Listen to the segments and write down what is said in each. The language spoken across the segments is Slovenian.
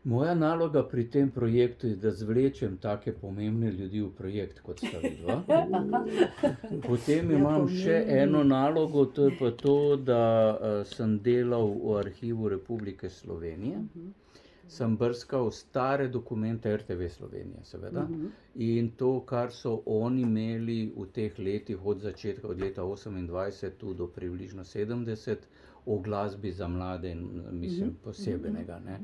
Moja naloga pri tem projektu je, da zvlečem take pomembne ljudi v projekt, kot sta vidva. Potem imam še eno nalogo, to je pa to, da sem delal v Arhivu Republike Slovenije. Sem brskal stare dokumente RTV Slovenije, seveda. In to, kar so oni imeli v teh letih, od začetka, od leta 28 tu do približno 70, o glasbi za mlade in mislim posebenega, ne.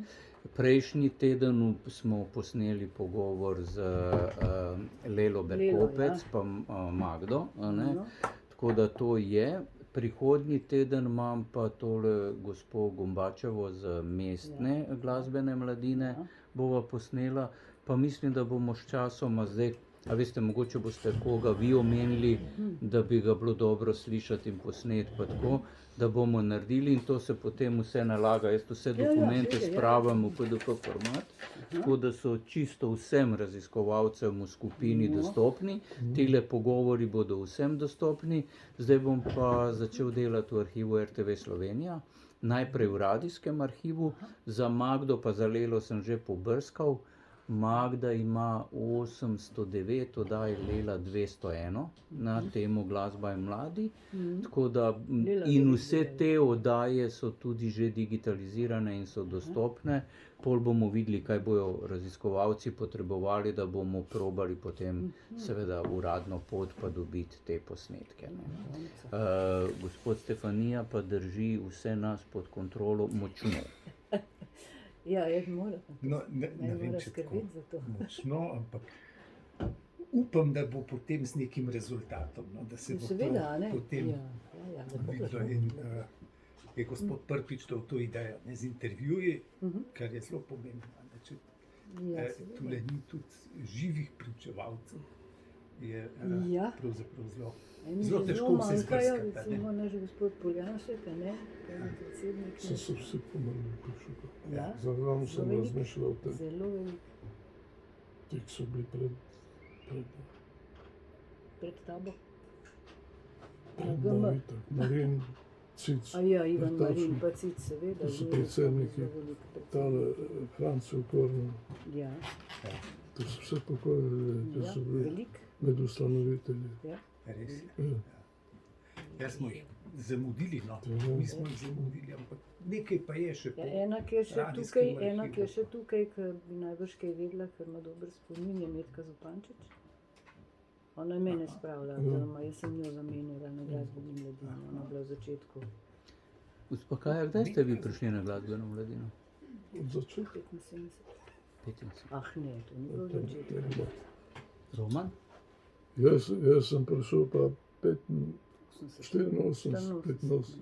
Prejšnji teden smo posneli pogovor z Lelo Berkopec pa Magdo, a ne. Tako da to je. Prihodnji teden imam pa tole gospo Gombačevo z Mestne glasbene mladine, bova posnela, pa mislim, da bomo sčasoma zdaj, a veste, mogoče boste koga vi omenili, da bi ga bilo dobro slišati in posneti pa tako, da bomo naredili in to se potem vse nalaga. Jaz vse dokumente spravim v PDF format, tako da so čisto vsem raziskovalcem v skupini dostopni. Tile pogovori bodo vsem dostopni. Zdaj bom pa začel delati v Arhivu RTV Slovenija, najprej v radijskem arhivu, za Magdo pa za Lelo sem že pobrskal. Magda ima 809 oddaj, Lela 201 na temo Glasba in mladi. Tako da in vse te oddaje so tudi že digitalizirane in so dostopne. Pol bomo videli, kaj bojo raziskovalci potrebovali, da bomo probali potem seveda uradno pot pa dobiti te posnetke, ne. Gospod Stefanija pa drži vse nas pod kontrolo močno. Ja, jaz moram. No, ne vem, če tako močno, ampak upam, da bo potem z nekim rezultatom, no, da se bo Seveda, to potem videlo. In je gospod Prpič dal to idejo, ne, z intervjuji, kar je zelo pomembno, da če tule ni tudi živih pričevalcev, je pravzaprav zelo težko vse zbrskati. Recimo naš gospod Poljanšek, ne, kaj je predsednik. So vsi pomrli v Košuku. Zavrano sem razmišljal o tem. Zelo veliko. Tek so bili Pred tabo? Pred nami, tako. Marin, Cic. Ivan Marin pa Cic, seveda. To so predsedniki. Tale Francev Korno. Ja. To so vse pokojili, to so bili med ustanovitelji. Res je. Jaz smo jih zamudili, no. Mi smo jih zamudili, ampak nekaj pa je še po radijskem arhivu. Ena, ki je še tukaj, ki bi najbrž kaj vedela, ker ima dober spomin, je Metka Zupančič. Ona je mene spravila, oziroma jaz sem jo zamenjala na Glasbeni mladini, ona je bila v začetku. Gospa Kaja, kdaj ste vi prišli na Glasbeno mladino? Od začetka. 75. Ne, to ni bilo od začetka. Roman? Jaz sem prišel pa 84, 85.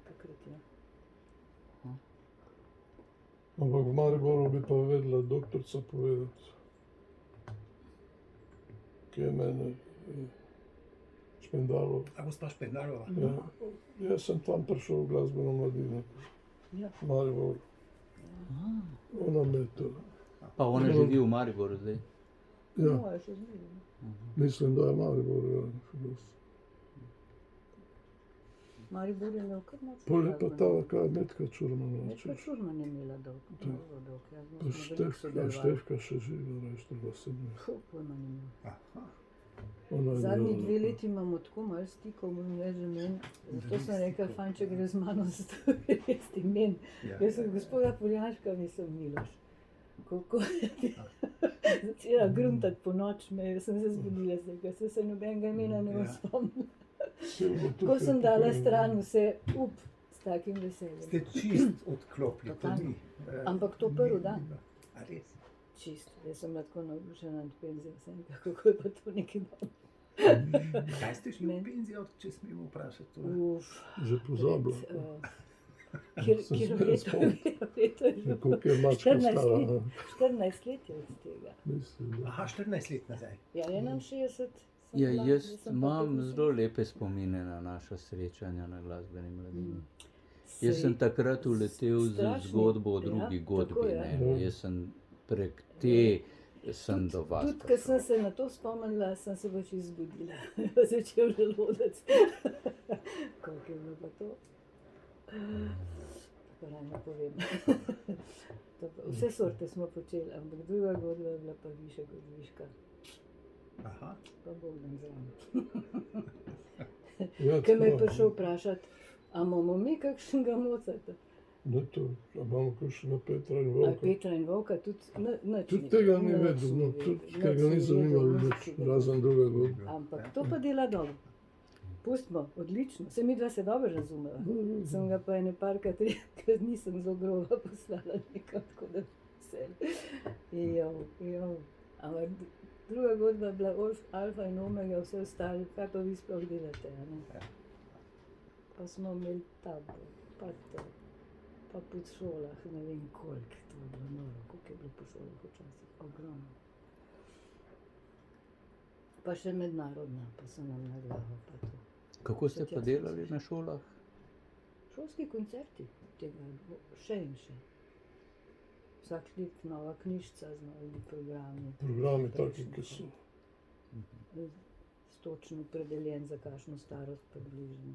Takrat, ja. Ampak v Mariboru bi pa vedela doktorica povedati, ki je mene Špendarova. A gospa Špendarova? Ja, jaz sem tam prišel v Glasbeno mladino, v Mariboru. Ona me je to. Pa ona živi v Mariboru zdaj? Ja, No, je še zmeraj. mislim, da je Maribor, ja, še dosti. Maribor je imel kar močno Pol je pa ta, glasbeno. kaj Metka Čurmanova. Metka Čurman je imela dolg. Pa Štefka še živa, veš, to se mi. Pojma ni imel. Ona je Zadnji bila- 2 leti imamo tako malo stikov, moram reči, že meni. Zato sem rekla, fajn, če gre z mano res imen. Jaz sem gospoda Poljanška, nisem Miloš. Kako začela gruntati po noč, sem se zbudila zdaj, ker sem se nobenega imena ne spomnila. Tako sem dala stran vse s takim veseljem. Ste čist odklopili, to ni. Ampak to prvi dan. A res? Čist, jaz sem bila tako navdušena nad penzijo, sem rekla, kako je pa to nekaj dobro. Kaj ste šli v penzijo, če smemo vprašati? Že pozabila. Kjer leto je že? Koliko je mačka stara? 14 let je od tega. Mislim, da. Aha, 14 let nazaj. Ja, 61. Ja, jaz imam zelo lepe spomine na naša srečanja na Glasbeni mladini. Jaz sem takrat uletel z zgodbo o drugi godbi, ne. Jaz sem prek te sem do vas Tudi, ko sem se na to spomnila, sem se pač izbudila. Začel želodec. Koliko je bilo pa to? pa naj ne povem. Vse sorte smo počeli, ampak druga godba je bila pa više godviška. Aha. Pa Bog nam zraven. Ja, Ker me je tako, prišel vprašati, a imamo mi kakšnega Mozarta? Ne to, a imamo kakšnega Petra in A Volka. Petra in Volka tudi nič Tudi ni tega ni nič vedel, no, vedel, tudi nič ker ga ni ni zanimalo vedel, nič, nič ni razen druga godba. Ampak to pa dela dobro. Pustimo, odlično. Se mi dva se dobro razumeva. Sem ga pa ene parkrat, ker nisem zelo groba poslala nekam, tako da vse. Jo. Ampak druga godba je bila alfa in omega, vse ostali, kaj pa vi sploh delate, a ne? Pa smo imeli tabor, pa to, pa po šolah, ne vem koliko, to je bilo noro, koliko je bilo po šolah včasih, ogromno. Pa še mednarodna, pa so nam na glavo, pa to. Kako ste pa delali na šolah? Šolski koncerti, tega še in še. Vsak let nova knjižica z novimi programi. Programi taki, ki so. Točno opredeljen, za kakšno starost približno.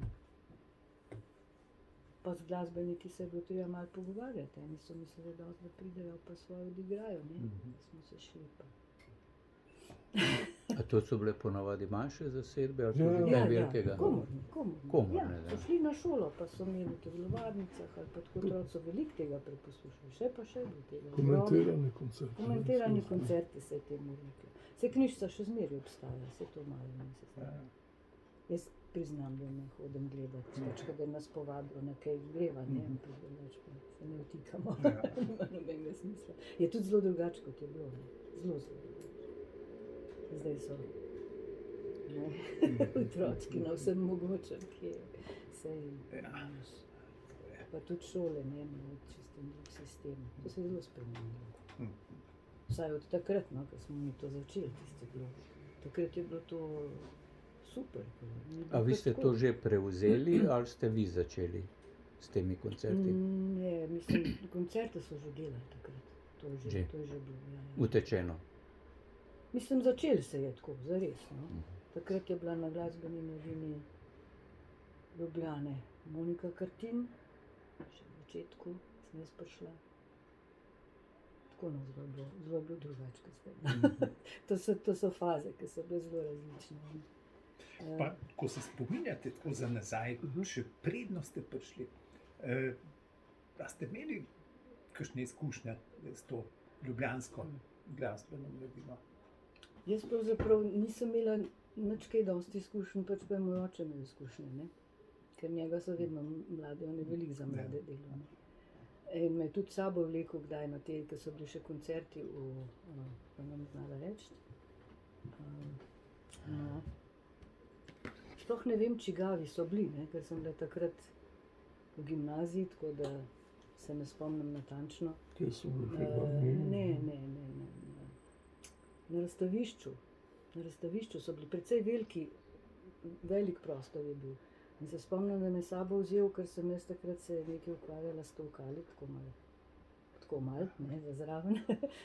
Pa z glasbeniki se je bilo treba malo pogovarjati. Eni so mislili, da pridejo pa svoje odigrajo, ne? Smo se šli pa. A to so bile ponavadi manjše zasedbe ali Ja, tudi ja. kaj velikega? Komorni. Ja, ne, da. so šli na šolo, pa so imeli v telovadnicah ali pa tako otroci so veliko tega preposlušali. Še pa še bilo tega. Komentirani koncerti. Komentirani koncerti se je temu reklo. Se knjižica še zmeraj obstaja, se to malo ne se zna. Jaz priznam, da ne hodim gledati, pač kadar nas povabijo na kaj greva, ne vem, pa več pa se ne vtikamo, nima nobenega smisla. Je tudi zelo drugače, kot je bilo, ne? Zelo drugače. Zdaj so otročki na vsem mogočem, ki se pa tudi šole, ne, imajo čisto drug sistem. To se je zelo spremenilo. Vsaj od takrat, no, ko smo mi to začeli, tisto bilo. Takrat je bilo to super. A vi ste to že prevzeli ali ste vi začeli s temi koncerti? Ne, mislim, koncerte so že delali takrat. To je že bilo. Ja. Utečeno. Mislim, začeli se je tako, zares. No. Takrat je bila na glasbeni mladini Ljubljane Monika Kartin, še v začetku sem jaz prišla. Tako no, zelo je bilo drugače, kot zdaj. To so faze, ki so bile zelo različne. Pa, ko se spominjate tako za nazaj, še predno ste prišli, da ste imeli kakšne izkušnje s to ljubljansko glasbeno mladino? Jaz pravzaprav nisem imela nič kaj dosti izkušenj, pač pa je moj oče imel izkušnje, ne? Ker njega so vedno mlade, on je veliko za mlade delal. In me je tudi s sabo vlekel kdaj na te, ker so bili še koncerti pa nam znala reči. No. Sploh ne vem, čigavi so bili, ne? Ker sem bila takrat v gimnaziji, tako da se ne spomnim natančno. Kje so bili filharmoniji? Ne. Na razstavišču so bili precej velik prostor je bil. In se spomnim, da me s sabo vzel, ker sem jaz takrat se nekaj ukvarjala s tolkali, tako malo, ne, za zraven.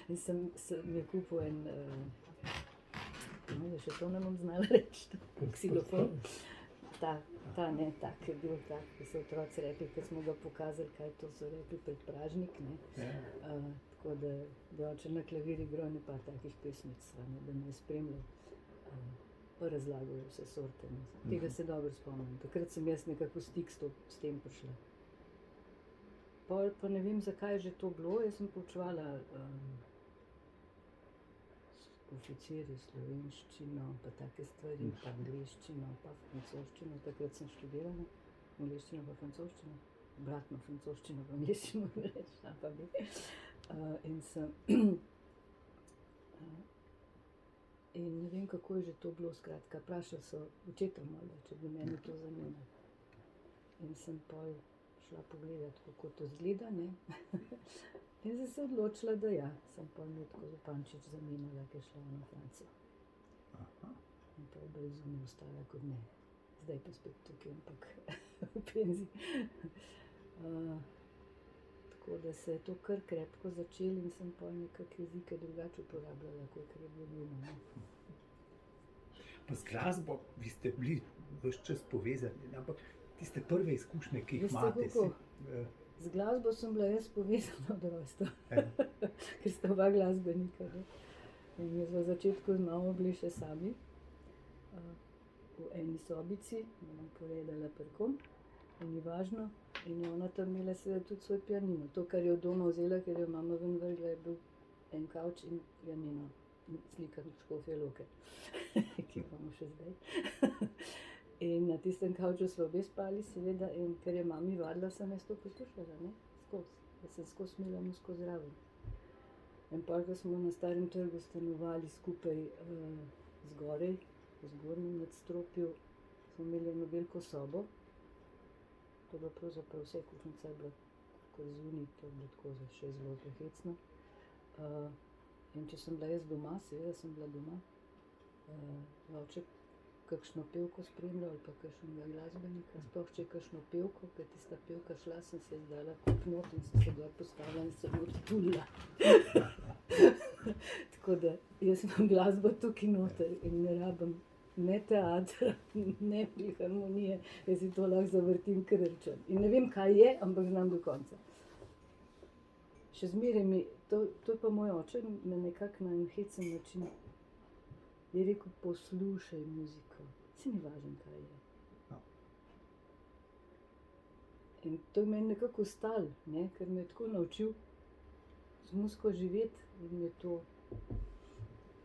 In sem mi kupil en, še to ne bom znala reči, ksilofon. Ta je bil tak, ki so otroci rekli, ker smo ga pokazali, kaj to so rekli, predpražnik, ne. Tako da je oče na klavir igral in par takih pesmic, da me je spremljal, pa razlagal vse sorte. Tega se dobro spomnim. Takrat sem jaz nekako v stik s tem prišla. Pol pa ne vem, zakaj je že to bilo, jaz sem poučevala oficirji slovenščino, pa take stvari, pa angleščino, pa francoščino. Takrat sem študirala angleščino pa francoščino, obratno francoščino pa angleščino, pa bi. In ne vem, kako je že to bilo, skratka, vprašali so očeta mojega, če bi meni to zanimalo. In sem pol šla pogledati, kako to izgleda, ne. In sem se odločila, da ja, sem pol Metko Zupančič zamenjala, ki je šla na Francijo. In pa je blizu mi ostala kot ne. Zdaj pa spet tukaj, ampak v penziji. Tako da se je to kar krepko začelo in sem pol nekak jezike drugače uporabljala, kot je bilo nujno. Pa z glasbo, vi ste bili ves čas povezani, ampak tiste prve izkušnje, ki jih imate, Z glasbo sem bila jaz povezana od rojstva, ker sta oba glasbenika. Ne? In jaz v začetku z mamo bili še sami, v eni sobici, bom povedala prkom, in ni važno. In je ona tam imela seveda tudi svoj pianino. To, kar je od doma vzela, ker je mama ven vrgla, je bil en kavč in pianino. In slika Škofje Loke, ki imamo še zdaj. In na tistem kavču smo obe spali, seveda, in ker je mami vadila, sem jaz to poslušala, ne, skozi. Da sem skozi imela muziko zraven. In pol, ko smo na Starem trgu stanovali skupaj zgoraj, v zgornjem nadstropju, smo imeli eno veliko sobo. To je bilo pravzaprav vse, kuhinjica je bila tako zunaj, to je bilo tako še zelo prehecno. In če sem bila jaz doma, seveda sem bila doma, oče kakšno pevko spremljal ali pa kakšnega glasbenika, sploh če je kakšno pevko, ker tista pevka šla, sem se dala kup not in sem se gor postavila in sem odtulila. Tako da jaz imam glasbo tukaj noter in ne rabim ne teatra, ne filharmonije, jaz si to lahko zavrtim, kar rečem. In ne vem, kaj je, ampak znam do konca. Še zmeraj mi, to je pa moj oče, me nekako na en hecen način je rekel, poslušaj muziko, si ni važno, kaj je. No. In to je meni nekako ostalo, ne? Ker me je tako naučil z muziko živeti in mi je to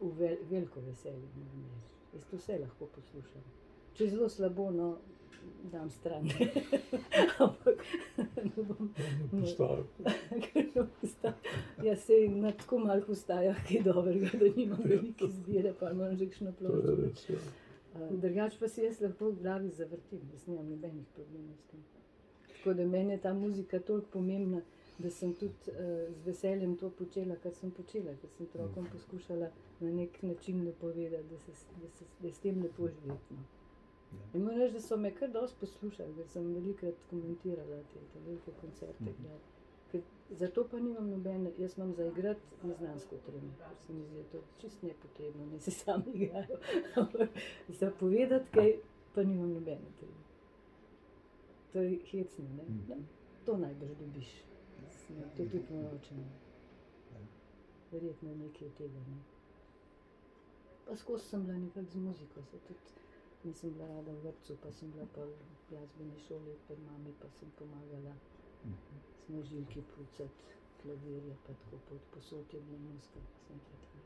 veliko veselje. Jaz to vse lahko poslušam. Če je zelo slabo, no, dam stran. Ampak ne bom... Ja, sej na tako malih postajah, ki je dobrega, da nimam velike izbire, pa moram že kakšno ploščo. Drugače pa si jaz lahko v glavi zavrtim, jaz nimam nobenih problemov s tem. Tako da meni je ta muzika toliko pomembna, da sem tudi z veseljem to počela, kar sem počela, ker sem otrokom poskušala na nek način dopovedati, da je s tem lepo živeti. No. In moram reči, da so me kar dosti poslušali, ker sem velikokrat komentirala te velike koncerte. Ker zato pa nimam nobene, jaz imam za igrati neznansko tremo, ker se mi zdi, to čist nepotrebno, ne se sami igrajo. Ampak za povedati kaj, pa nimam nobene treme. To je hecno, ne? To najbrž dobiš. To tudi moročeno. Verjetno nekaj od tega, ne. Pa skozi sem bila nekako z muziko, se tudi nisem bila rada v vrtcu, pa sem bila pa v glasbeni šoli pri mami, pa sem pomagala snažilki pucati, klavirje, pa tako pod posod je bila muzika, pa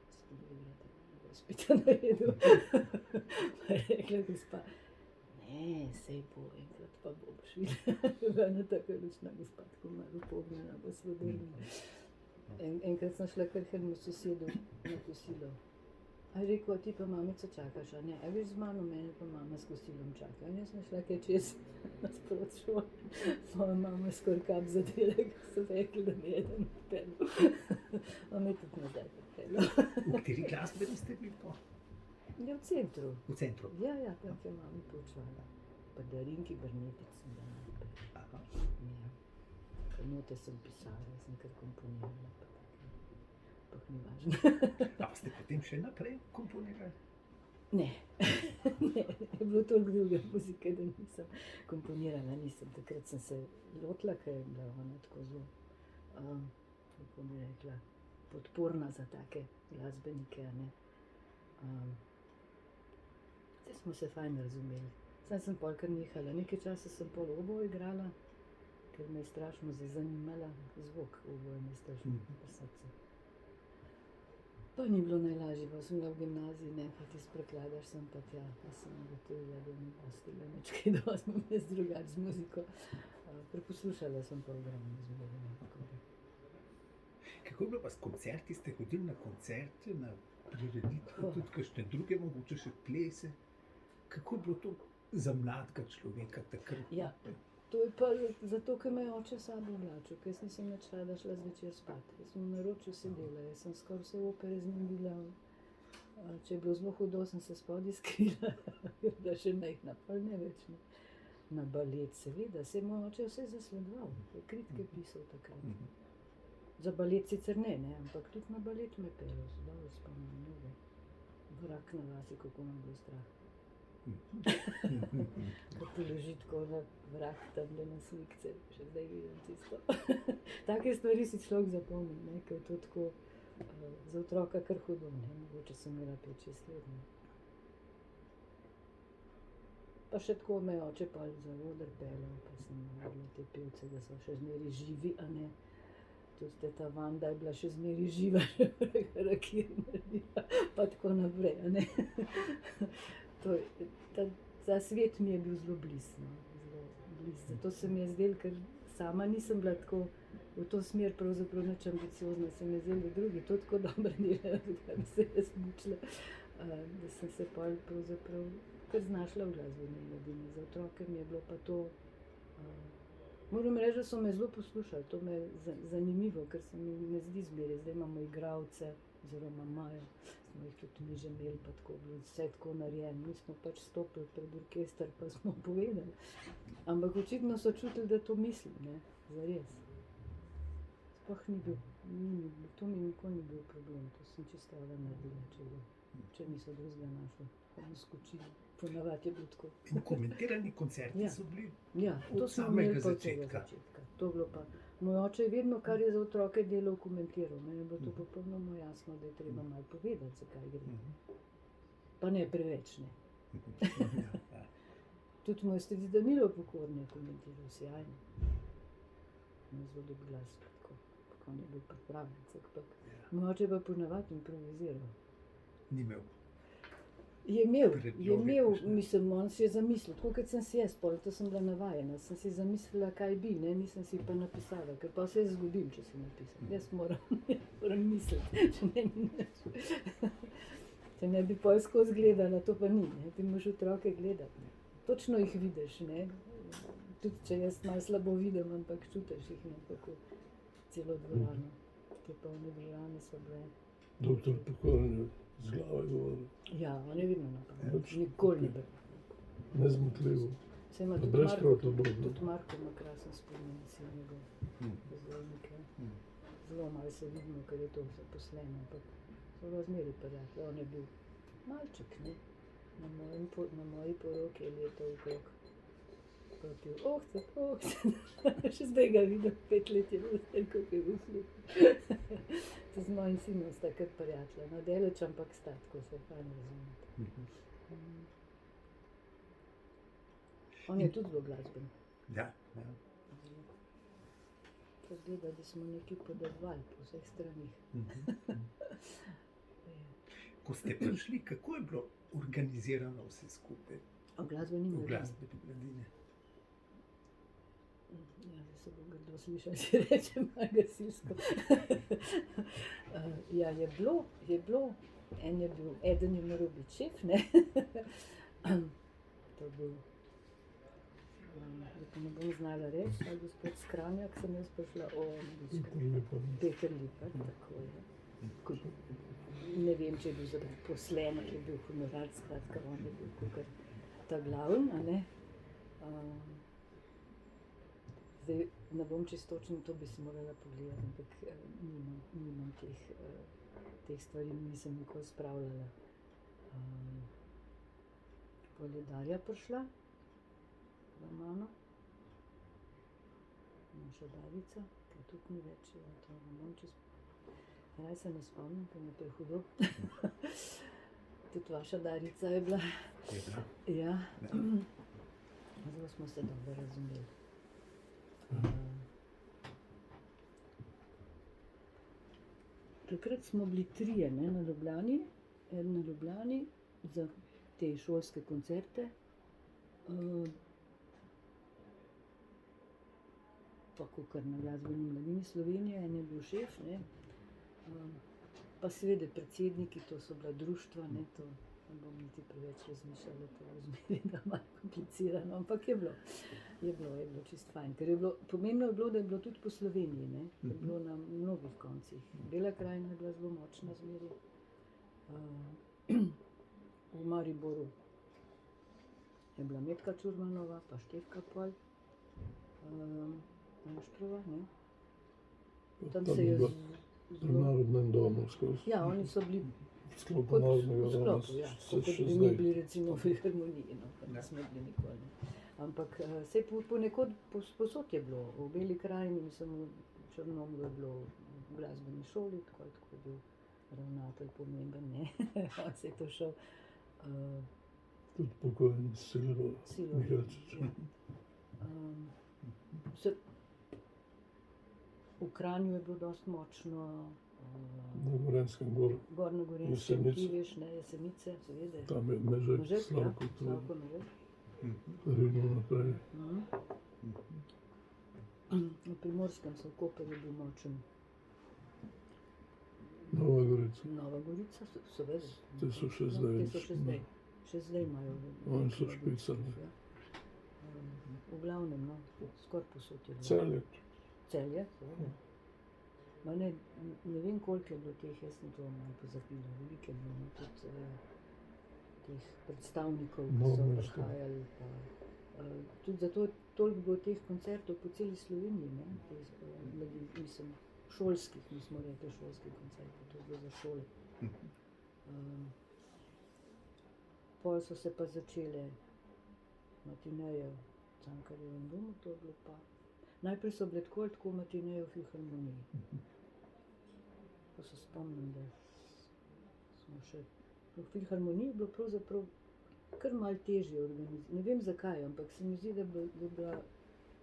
sem rekla, da spita na redu. Pa je rekla gospa, ne, sej bo, enkrat pa boš videla. Ena taka lučna gospa, tako malo pognjena, pa svodrna. Enkrat sem šla kar enemu sosedu na kosilo. A je rekel, a ti pa mamico čakaš, a ne? A veš z mano, mene pa mama s kosilom čaka. In jaz sem šla kaj čez nasprot šole. Moja mama skoraj kap zadela, ker so rekli, da me jedan odpeljal. A me tudi nazaj odpeljal. V kateri glasbeni ste bili pa? Ja, v centru. V centru? Ja, tam je mami poučevala. Pa Darinki Brnetič sem bila najprej. Aha. Ja. Pa note sem pisala, sem kar komponirala. Pa ni važno. A ste potem še naprej komponirali? Ne. Ne, je bilo toliko druge muzike, da nisem komponirala. Takrat sem se lotila, ker je bila ona tako zelo, kako bi rekla, podporna za take glasbenike, ne. Zdaj smo se fajn razumeli. Zdaj sem pol kar nehala. Nekaj časa sem pol oboje igrala, ker me je strašno zanimala zvok, oboje me je strašno pri srcu. Pa ni bilo najlažje, pa sem bila v gimnaziji, ne, pa ti sprekladaš sem pa tja, pa sem ugotovila, da mi postila nič kaj dosti, imam jaz drugače z muziko. Preposlušala sem pa ogromno zgodbe. Kako je bilo pa s koncerti? Ste hodili na koncerte, na prireditve, tudi kakšne druge, mogoče še plese? Kako je bilo to za mladega človeka takrat? Ja, to je pa zato, ker me je oče s sabo vlačil, ker jaz nisem več rada šla zvečer spat. Jaz sem v naročju sedela, jaz sem skoraj vse opere z njim bila. Če je bilo zelo hudo, sem se spodaj skrila, je bila še majhna, pa ne več. Ne. Na balet, seveda, se je moj oče vse zasledoval, je kritike pisal takrat. Za balet sicer ne, ampak tudi na balet me je peljal, dobro spomnim, mnogo. Vrak na vasi, kako nam bilo strah. Kako leži tako na vrak tam na slikce, še zdaj vidim tisto. Take stvari si človek zapomni, ne, ker je to tako za otroka kar hudo, ne, mogoče sem imela 5-6 let. Ne. Pa še tako me je oče pa za oder peljal, pa sem videla te pevce, da so še zmeri živi, a ne. Tudi ta Vanda je bila še zmeri živa, harakiri naredila, pa tako naprej, a ne. Ta svet mi je bil zelo blizu, no, zelo blizu. Zato se mi je zdelo, ker sama nisem bila tako v to smer pravzaprav nič ambiciozna, se mi je zdelo, da drugi to tako dobro delajo, da bi se jaz mučila, da sem se pol pravzaprav kar znašla v glasbeni mladini. Za otroke mi je bilo pa to, moram reči, da so me zelo poslušali, to me je zanimivo, ker se mi ne zdi zmeraj. Zdaj imamo igralce, oziroma imajo, smo jih tudi mi že imeli, pa tako bilo vse tako narejeno. Mi smo pač stopili pred orkester, pa smo povedali. Ampak očitno so čutili, da to mislim, ne, zares. Sploh ni bil, to mi nikoli ni bil problem, to sem čisto rada naredila, če niso drugega našli, pa mi skočili. Ponavadi je bilo tako. In komentirani koncerti so bili to smo imeli pa od tega začetka. To bilo pa. Moj oče je vedno, kar je za otroke delal, komentiral. Meni je bilo to popolnoma jasno, da je treba malo povedati, zakaj gre. Pa ne preveč, ne. Tudi moj stric Danilo Pokorni je komentiral, sjajno. Ima zelo lep glas, tako on je bil pripravljen, moj oče je pa ponavadi improviziral. Ni imel. Je imel, mislim, on si je zamislil, tako kot sem si jaz, pol, to sem bila navajena, sem si zamislila, kaj bi, ne, nisem si pa napisala, ker pa se jaz zgodim, če si napisam. Jaz moram misliti, če ne mi nič. Če ne bi pol skozi gledala, to pa ni, ne, ti moraš otroke gledati, ne. Točno jih vidiš, ne, tudi če jaz malo slabo vidim, ampak čutiš jih, ne, kako celo dvorano. Te polne dvorane so bile. Doktor Pokorni z glave govoril. Ja, on je vedno na pamet, nikoli ni bil. Nezmotljivo. Tudi Marko ima krasen spomin, si njegov pozornike. Zelo malo se vidimo, ker je to zaposleno, ampak so ga zmeri prijatelj. On je bil malček, ne? Na moji poroki je letel okrog. Pa je pil, še zdaj ga vidim, 5 let je bil, kako je bil slub. Z mojim sinom sta kar prijatelja, no deleč, ampak sta, tako se fajn razumete. On je tudi zelo glasben. Ja. To zgleda, da smo nekaj podedovali po vseh stranih. Ko ste prišli, kako je bilo organizirano vse skupaj? V glasbeni mladini. V glasbeni mladini. Ja, zdaj se bo grdo slišati, če rečem malo gasilsko. Ja, je bilo, eden je moral biti šef, ne. To je bil, da pa ne bom znala reči, gospod Skranjak, sem jaz prišla, Peter Lipa, tako je. Ne vem, če je bil zaposlen, ali je bil honorar, skratka, on je bil kakor ta glavn, a ne. Zdaj, ne bom čisto točno, to bi si morala pogledati, ampak nimam teh stvari, nisem nikoli spravljala. Pol je Darja prišla, za mano, naša Darica, ki tudi ni več, to ne bom čisto, raj se ne spomnim, ker mi je to hudo. Tudi vaša Darica je bila. Ja. Zelo smo se dobro razumeli. Takrat smo bili 3, ne, na Ljubljani, eden na Ljubljani za te šolske koncerte, pa kakor na glasbeni mladini Slovenije, en je bil šef, ne, pa seveda predsedniki, to so bila društva, ne, to ne bom niti preveč razmišljala, to razmeri, da malo komplicirano, ampak je bilo čisto fajn, ker je bilo, pomembno je bilo, da je bilo tudi po Sloveniji, ne, je bilo na mnogih koncih. Bela krajina je bila zelo močna zmeri, v Mariboru je bila Metka Čurmanova, pa Štefka Pol, Moštrova, ne. Tam se je v Narodnem domu skozi. Ja, oni so bili sklopu Kot narodnega v sklopu, ja. se Kot še bi mi zdaj. bili recimo v filharmoniji, no, pa Ja. nismo bili nikoli. Ne. Ampak sej ponekod posod je bilo, v Beli krajini, mislim, v Črnomlju je bilo v glasbeni šoli, tako je bil ravnatelj pomemben, ne, on se je to šel. Tudi pokojni Silvo Silvo, Mihalčič. ja. V Kranju je bilo dosti močno, Na Gorenjskem gor. gor na Gorenjskem, Jesenice. ti veš, ne, Jesenice, seveda. Tam je Mežek, Možek, ja, Slavko, to je Slavko Možek. Rino naprej. Na Primorskem so v Koperju bil močen. Nova Gorica. Nova Gorica, seveda. Te so še zdaj. Te so še zdaj. Še zdaj imajo. Oni so špicali. Ja. V glavnem, no, skoraj posod je bilo. Celje. Celje, seveda. Ma ne vem, koliko je bilo teh, jaz sem to malo pozabila, veliko je bilo, no, tudi teh predstavnikov, ki so No, prihajali. Pa, tudi zato je toliko bilo teh koncertov po celi Sloveniji, ne, mislim, šolskih, mi smo rekli šolskih koncertov, to je bilo za šole. Pol so se pa začele matineje v Cankarjevem domu, to je bilo pa. Najprej so bile tako matineje v filharmoniji. Pa se spomnim, da smo še v filharmoniji bilo pravzaprav kar malo težje organizirati. Ne vem zakaj, ampak se mi zdi, da je bila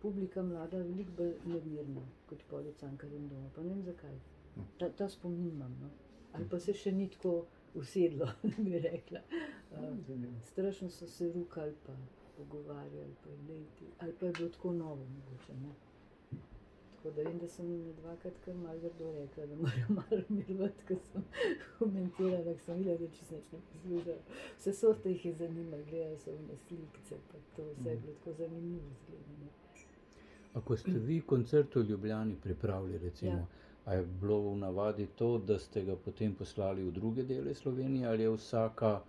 publika mlada veliko bolj nemirna kot pol v Cankarjevem domu. Pa ne vem zakaj. Ta spomin imam, no. Ali pa se še ni tako usedlo, bi rekla. Strašno so se rukali pa pogovarjali, pa leti. Ali pa je bilo tako novo mogoče, ne. Tako da vem, da sem dvakrat kar malo grdo rekla, da moram malo mirovati, ko sem komentirala, ko sem videla, da čisto nič ne poslušala. Vse sorte jih je zanimalo, gledali so v slikce, pa to vse je bilo tako zanimivo izgledanje. A ko ste vi koncert v Ljubljani pripravili, recimo, a je bilo v navadi to, da ste ga potem poslali v druge dele Slovenije, ali je vsaka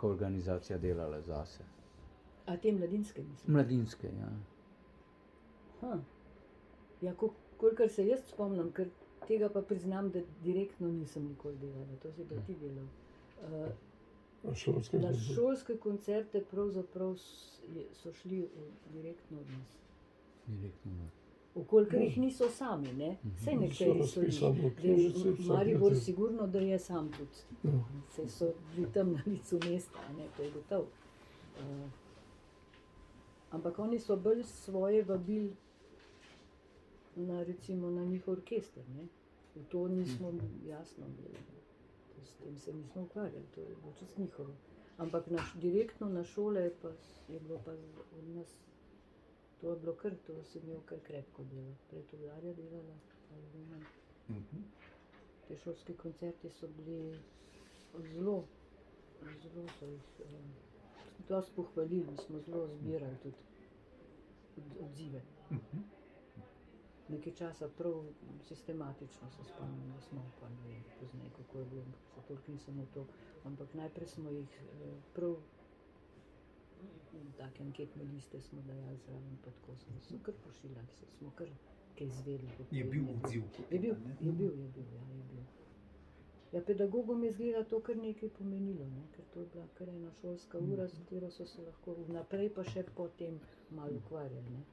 organizacija delala zase? A te mladinske mislim? Mladinske, ja. Ja, kolikor se jaz spomnim, ker tega pa priznam, da direktno nisem nikoli delala, to si pa ti delal. Na šolske koncerte pravzaprav so šli direktno od nas. Direktno. Vkolikor jih niso sami, ne? Saj nekateri so jih. Maribor sigurno, da je sam tudi. Saj so bili tam na licu mesta, ne, to je gotovo. Ampak oni so bolj svoje vabili na, recimo, na njihov orkester, ne. V to nismo jasno bili. S tem se nismo ukvarjali, to je bilo čisto njihovo. Ampak direktno na šole pa je bilo pa od nas, to je bilo kar, to si imel kar krepko delo. Prej Tolgarja delala, ali vem. Te šolske koncerti so bili zelo so jih dosti pohvalili, smo zelo zbirali tudi odzive. Nekaj časa prav sistematično se spomnim, da smo, pa ne vem, pozneje kako je bilo, se toliko nisem v to, ampak najprej smo jih prav take anketne liste smo dajali zraven, pa tako so kar pošiljali, smo kar kaj izvedeli. Je bil odziv? Je bil. Ja, pedagogom je izgleda to kar nekaj pomenilo, ne? Ker to je bila kar ena šolska ura, s katero so se lahko vnaprej pa še potem malo ukvarjali, ne?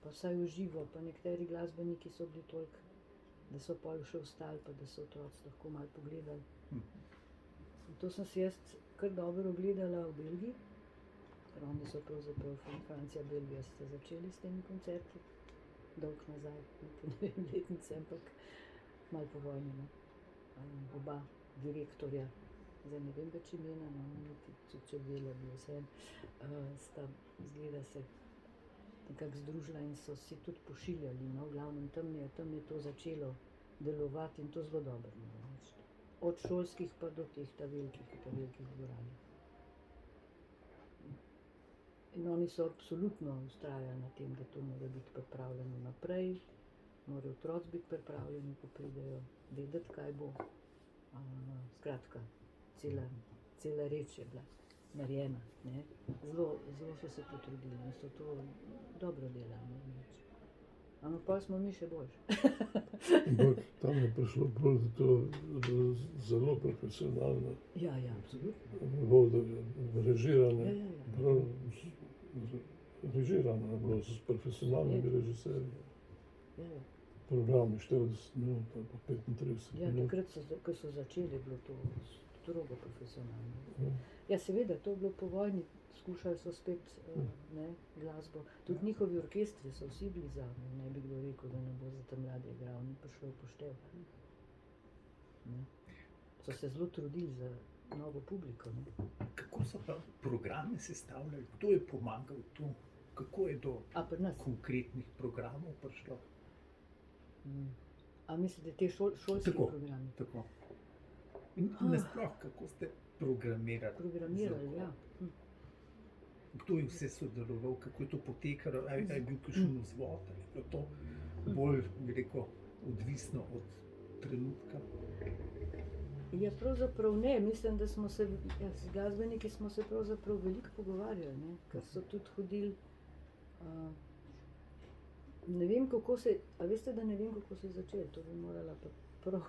Pa vsaj v živo, pa nekateri glasbeniki so bili toliko, da so pol še ostali, pa da so otroci lahko malo pogledali. In to sem si jaz kar dobro ogledala v Belgiji, ker oni so pravzaprav Francija, Belgija ste začeli s temi koncerti, dolg nazaj, ne vem letnice, ampak malo po vojni, no. Oba direktorja, zdaj ne vem več imena, no, če Bela bilo vse, sta izgleda se nekako združila in so si tudi pošiljali, no, v glavnem tam je to začelo delovati in to zelo dobro, moram reči. Od šolskih pa do teh velikih dvoranah. In oni so absolutno vztrajali na tem, da to mora biti pripravljeno naprej, morajo otroci biti pripravljeni, ko pridejo, vedeti, kaj bo. Skratka, cela reč je bila narejena, ne. Zelo so se potrudili in so to dobro delali. Ampak pa smo mi še boljši. Ampak tam je prišlo bolj do to zelo profesionalno Ja, absolutno. vodenje, režiranje. Ja. Prav režirano je bilo s profesionalnimi režiserji. Ja. Programi 40 minut ali pa 35 Ja, minut. takrat, ko so začeli, je bilo to strogo profesionalno. Ja. Ja, seveda, to je bilo po vojni, skušali so spet glasbo. Tudi njihovi orkestri so vsi bili zadnji, ne bi kdo rekel, da ne bo za te mlade igral, ni prišlo upoštev. So se zelo trudili za novo publiko. Ne. Kako so pa programe sestavljali, kdo je pomagal tu, kako je do A pri nas? konkretnih programov prišlo? A mislite, te šolski Tako. programi? Tako. In nasploh, kako ste programirali? Programirali, Za- ja. Kdo je vse sodeloval, kako je to potekalo, ali je bil kakšen vzvod, ali je bilo to bolj, bi rekel, odvisno od trenutka? Ja, pravzaprav ne. Mislim, da smo se, z glasbeniki smo se pravzaprav veliko pogovarjali, ne? Ker so tudi hodili. Ne vem, kako se, a veste, da ne vem, kako se je začelo, to bi morala pa prav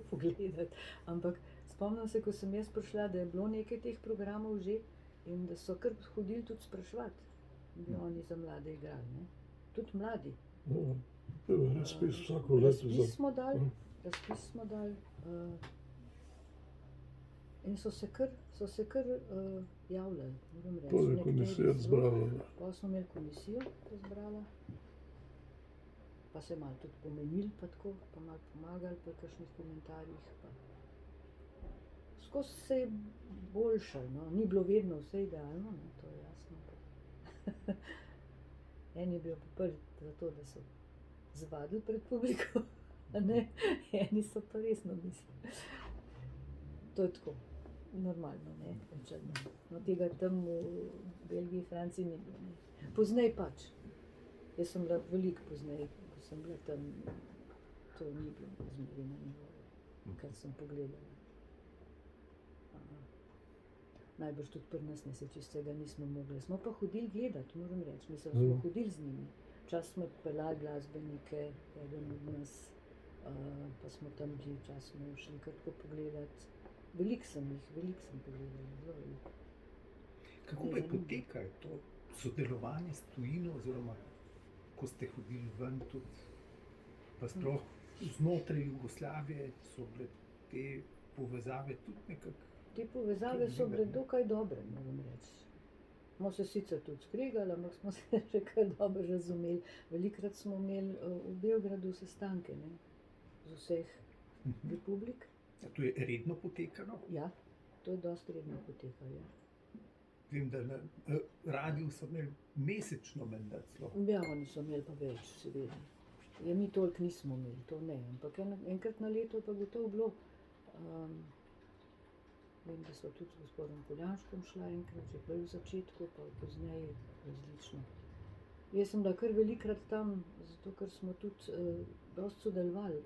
pogledati. Ampak spomnim se, ko sem jaz prišla, da je bilo nekaj teh programov že in da so kar hodili tudi spraševati, bi oni za mlade igrali, ne? Tudi mladi. Ja, bil je razpis vsako leto za... Razpis smo dali in so se kar javljali, moram reči. To je Nekateri komisija zelo- zbrala. Pa smo imeli komisijo, ki je zbrala, pa se malo tudi pomenili, pa tako, pa malo pomagali pri kakšnih komentarjih. Pa. Skozi se je boljšalo, no. Ni bilo vedno vse idealno, ne, to je jasno. Eni je bil prvi zato, da so zvadili pred publiko, a ne, eni so pa resno mislili. To je tako, normalno, ne, očitno. No, tega tam v Belgiji, Franciji ni bilo, ne. Poznej pač. Jaz sem bila veliko poznej, ko sem bila tam, to ni bilo zmeri na nivoju, kar sem pogledala. Najbrž tudi pri nas ne se čistega nismo mogli. Smo pa hodili gledati, moram reči, mislim, smo hodili z njimi. Včasih smo peljali glasbenike, eden od nas, pa smo tam bili, včasih smo šli kar tako pogledati. Veliko sem pogledala, zelo veliko. Kako pa je potekalo to sodelovanje s tujino, oziroma ko ste hodili ven tudi, pa sploh znotraj Jugoslavije so bile te povezave tudi nekako? Te povezave so bile dokaj dobre, moram reči. Smo se sicer tudi skregali, ampak smo se še kar dobro razumeli. Velikokrat smo imeli v Beogradu sestanke, ne, z vseh republik. To je redno potekalo? Ja, to je dosti redno potekalo, ja. Vem, da na radiju so imeli mesečno menda celo. Ja, oni so imeli pa več, seveda. Ja, mi toliko nismo imeli, to ne, ampak enkrat na leto pa gotovo bilo. Vem, da so tudi z gospodom Poljanškom šla enkrat, že prej v začetku, pa pozneje različno. Jaz sem bila kar velikokrat tam, zato ker smo tudi dosti sodelovali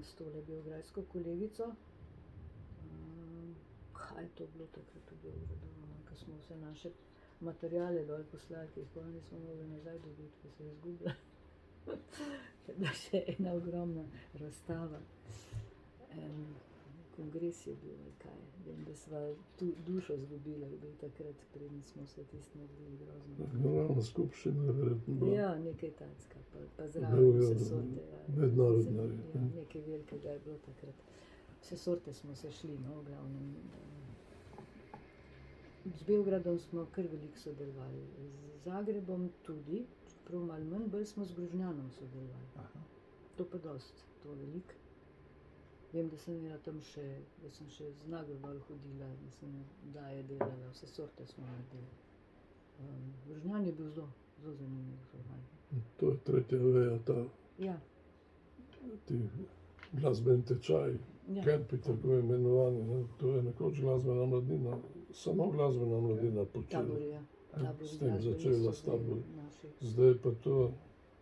s tole beograjsko kolegico. Kaj je to bilo takrat v Beogradu, ko smo vse naše materiale dol poslali, ki jih pa nismo mogli nazaj dobiti, ki so izgubili. Je bila še ena ogromna razstava. Kongres je bil, ali kaj. Vem, da sva dušo izgubila, je bil takrat, preden smo vse tisto naredili grozno. Generalna skupščina je verjetno bila. Ja, nekaj tacka, pa zraven vse sorte. Mednarodna. Ja, nekaj velikega je bilo takrat. Vse sorte smo se šli, no, v glavnem. Z Beogradom smo kar veliko sodelovali, z Zagrebom tudi, čeprav malo manj, bolj smo z Gružnjanom sodelovali. Aha. To pa dosti, to veliko. Vem, da sem imela tam še, da sem še z Nagovar hodila, da sem daje delala, vse sorte smo naredili. Gružnjan je bil zelo zanimiv. To je tretja veja, ta Ja, ti glasbeni tečaj, ja. kempi tako imenovani, ne. To je nekoč glasbena mladina, samo glasbena mladina počela. Tabori, ja. Tabori S tem glasbeni začela so s tabori. zdaj naši. Zdaj pa to,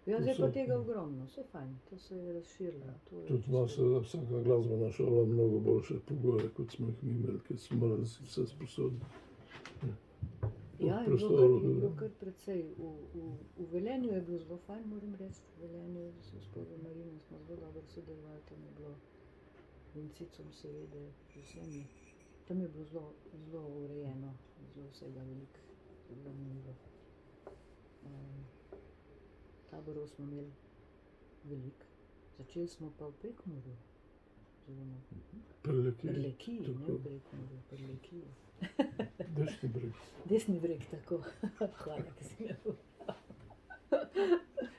Ja, zdaj To pa so- tega ogromno, vse fajn, to se je razširilo. To je tudi ima čisto- seveda vsaka glasbena šola mnogo boljše pogoje, kot smo jih mi imeli, ker smo morali si vse sposoditi. Ja, je bilo kar precej. V Velenju je bilo zelo fajn, moram reči. V Velenju s gospodom Marinom smo zelo dobro sodelovali, tam je bilo Vincicom seveda, z vsemi. Tam je bilo zelo urejeno, zelo vsega veliko, zelo zanimivo. Taborov smo imeli veliko. Začeli smo pa v Prekmurju. Prlekiji, ne v Prekmurju, Prlekiji. Desni breg. Desni breg, tako. Hvala, ki si me povedal.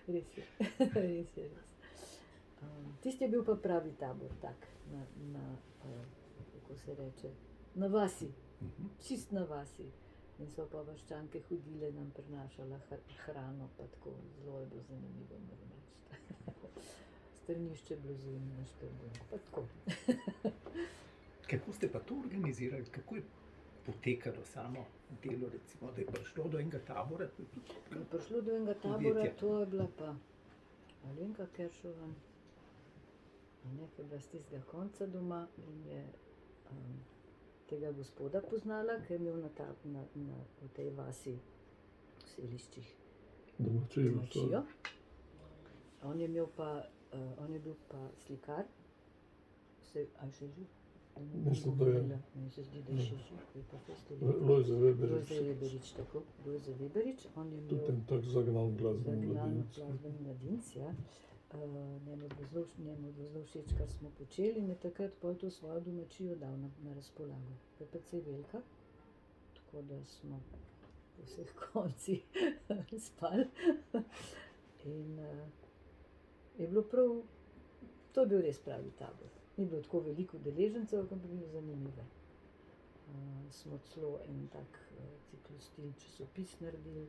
Res je, res je. Tisti je bil pa pravi tabor, tak, kako se reče, na vasi, čist na vasi. In so pa vaščanke hodile, nam prinašala hrano, pa tako zelo je bilo zanimivo, moram reči. Strnišče bilo zunaj na Štrbu, pa tako. Kako ste pa to organizirali? Kako je potekalo samo delo, recimo, da je prišlo do enega tabora? Je prišlo do enega tabora, to je bila pa Alenka Keršova, nekaj bila z tistega konca doma in je tega gospoda poznala, ki je imel v tej vasi, v Seliščih, domačijo. On je bil pa slikar, a je še živ? Mislim, da je. Meni se zdi, da je še živ, je pa festival. Lojze Veberič. Lojze Veberič, tako. Lojze Veberič, on je imel Tudi en tak zagnan glasbeni mladinec. glasbeni mladinec, ja. Njemu je bilo zelo všeč, kar smo počeli in je takrat pol to svojo domačijo dal na razpolago. Je precej velika, tako da smo po vseh koncih spali. In je bilo prav, to je bil res pravi tabor. Ni bilo tako veliko udeležencev, ampak je bilo zanimivo. Smo celo en tak ciklostil časopis naredili,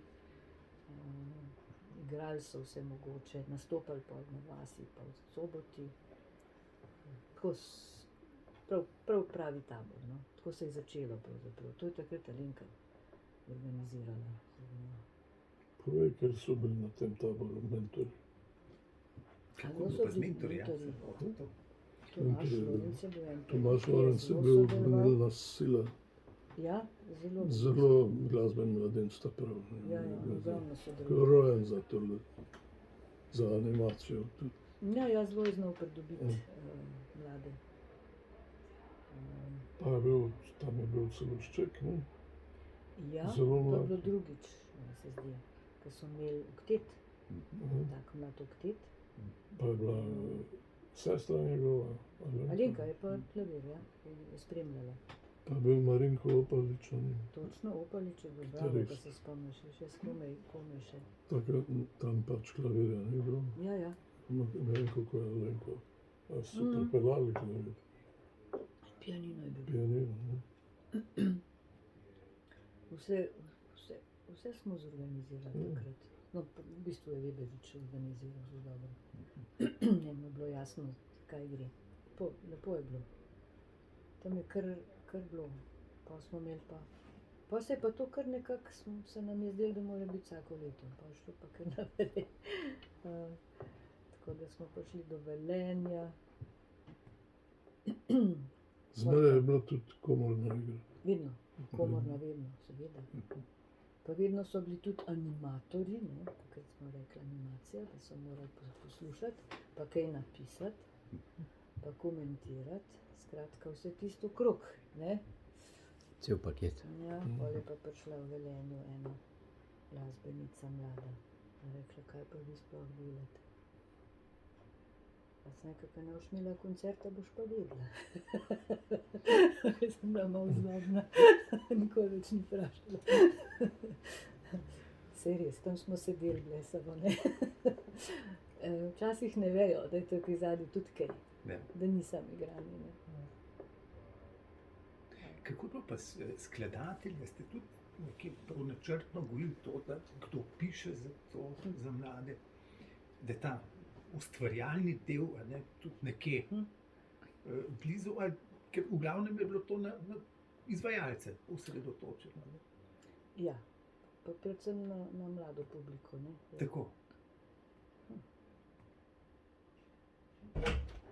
igrali so vse mogoče, nastopali pa na vasi, pa v Soboti. Tako prav pravi tabor, no. Tako se je začelo pravzaprav. To je takrat Alenka organizirala. Povej, ker so bili na tem taboru mentori. Kako so bili mentori? Tomaž Lorenc je bil en. Tomaž Lorenc je bil gonilna sila. Ja, zelo. Zelo glasben mladinec, ta prav. Ja, ogromno sodeloval. Rojen za to, za animacijo tudi. Ja, zelo je znal pridobiti mlade. Pa tam je bil celo Šček, ne? Ja, Zelo to je mlad. bilo drugič, meni se zdi, ko so imeli oktet, tak mlad oktet. Pa je bila sestra njegova, Alenka je pa klavir, ja, je spremljala. Pa je bil Marinko Opalič, Točno, Opalič je bil bravo, ko se spomniš, še komaj še. takrat tam pač klavirja ni bilo. Ja, Ne vem, kako je Alenko. A so pripeljali klavir, pianino je bil. pianino, ne? Vse smo zorganizirali takrat. No, v bistvu je Veberič organiziral zelo dobro. Njemu je bilo jasno, kaj gre. Lepo je bilo. Tam je kar bilo. Pa smo imeli pa se je pa to kar nekako, se nam je zdelo, da mora biti vsako leto. Pa je šlo pa kar naprej. Tako da smo prišli do Velenja. Zmeraj je bila tudi komorna igra. Vedno, komorna vedno, seveda. Pa vedno so bili tudi animatorji, ne, takrat smo rekli animacija, da so morali poslušati, pa kaj napisati, pa komentirati, skratka vse tisto okrog, ne. Cel paket. Ja, pol je pa prišla v Velenju ena glasbenica mlada, in rekla, kaj pa vi sploh delate. Pa sem rekla, kaj ne boš imela koncerta, boš pa vedela. Sem bila malo zlobna, nikoli več ni vprašala. Saj res, tam smo sedeli blesavo, ne. Včasih ne vejo, da je tukaj zadaj tudi kaj, da nisem igrani, ne. Kako je bilo pa skladatelje? Ste tudi nekje prav načrtno gojili to, da kdo piše za to, za mlade, da ta ustvarjalni del, ne, tudi nekje blizu, ali, ker v glavnem je bilo to na izvajalce osredotočeno. Ne? Ja, pa predvsem na mlado publiko, ne. Tako.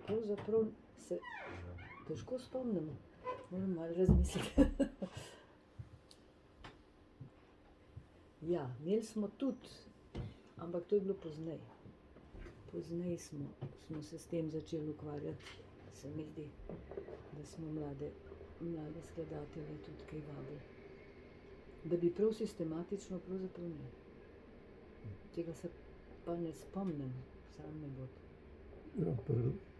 Pravzaprav se težko spomnim, moram malo razmisliti. Ja, imeli smo tudi, ampak to je bilo pozneje. Pozneje smo se s tem začeli ukvarjati, se mi zdi, da smo mlade skladatelje tudi kaj vabili. Da bi prav sistematično, pravzaprav ne. Tega se pa ne spomnim, sam ne bo. Ja,